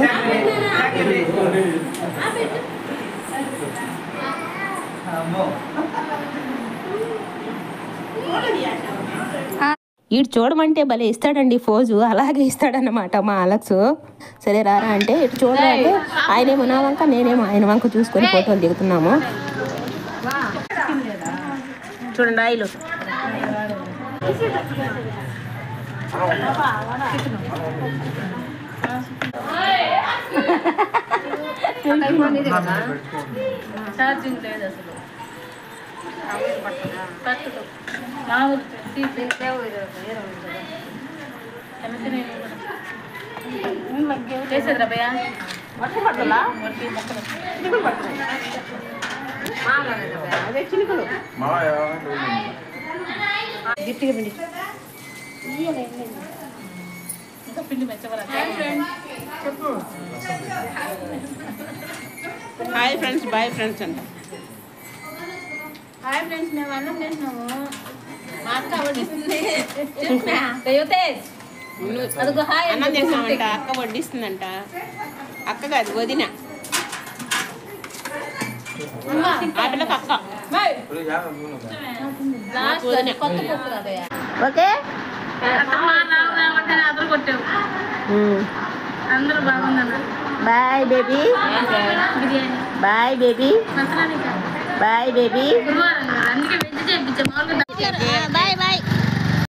ఇటు చూడమంటే భలే ఇస్తాడండి ఫోజు, అలాగే ఇస్తాడన్నమాట మా అలెక్స్. సరే రారా అంటే ఇటు చూడాలంటే ఆయనేమో నా వంక నేనేమో ఆయన వంక చూసుకొని ఫోటోలు దిగుతున్నాము. చూడండి ఆయిలు ఛార్జింగ్ లేదు అసలు. చేసేదిరా భయ్యా అదే చినుకులు గిఫ్ట్గా పిండి ఇంకా పిండి మెచ్చవరా. హాయ్ ఫ్రెండ్స్, బాయ్ ఫ్రెండ్స్ అంట. హాయ్ ఫ్రెండ్స్, మేము అన్నం చేసినాము. మా అక్క వడ్డిస్తుంది. అన్నం చేసామంట, అక్క వడ్డిస్తుందంట. అక్క కాదు వదిన, ఆ పిల్లకి అక్క. ఓకే అందరూ కొట్టావు, అందరూ బాగున్నారు. Bye baby, bye baby, bye baby, అందుకే వెజ్ చేయించాము. Bye bye.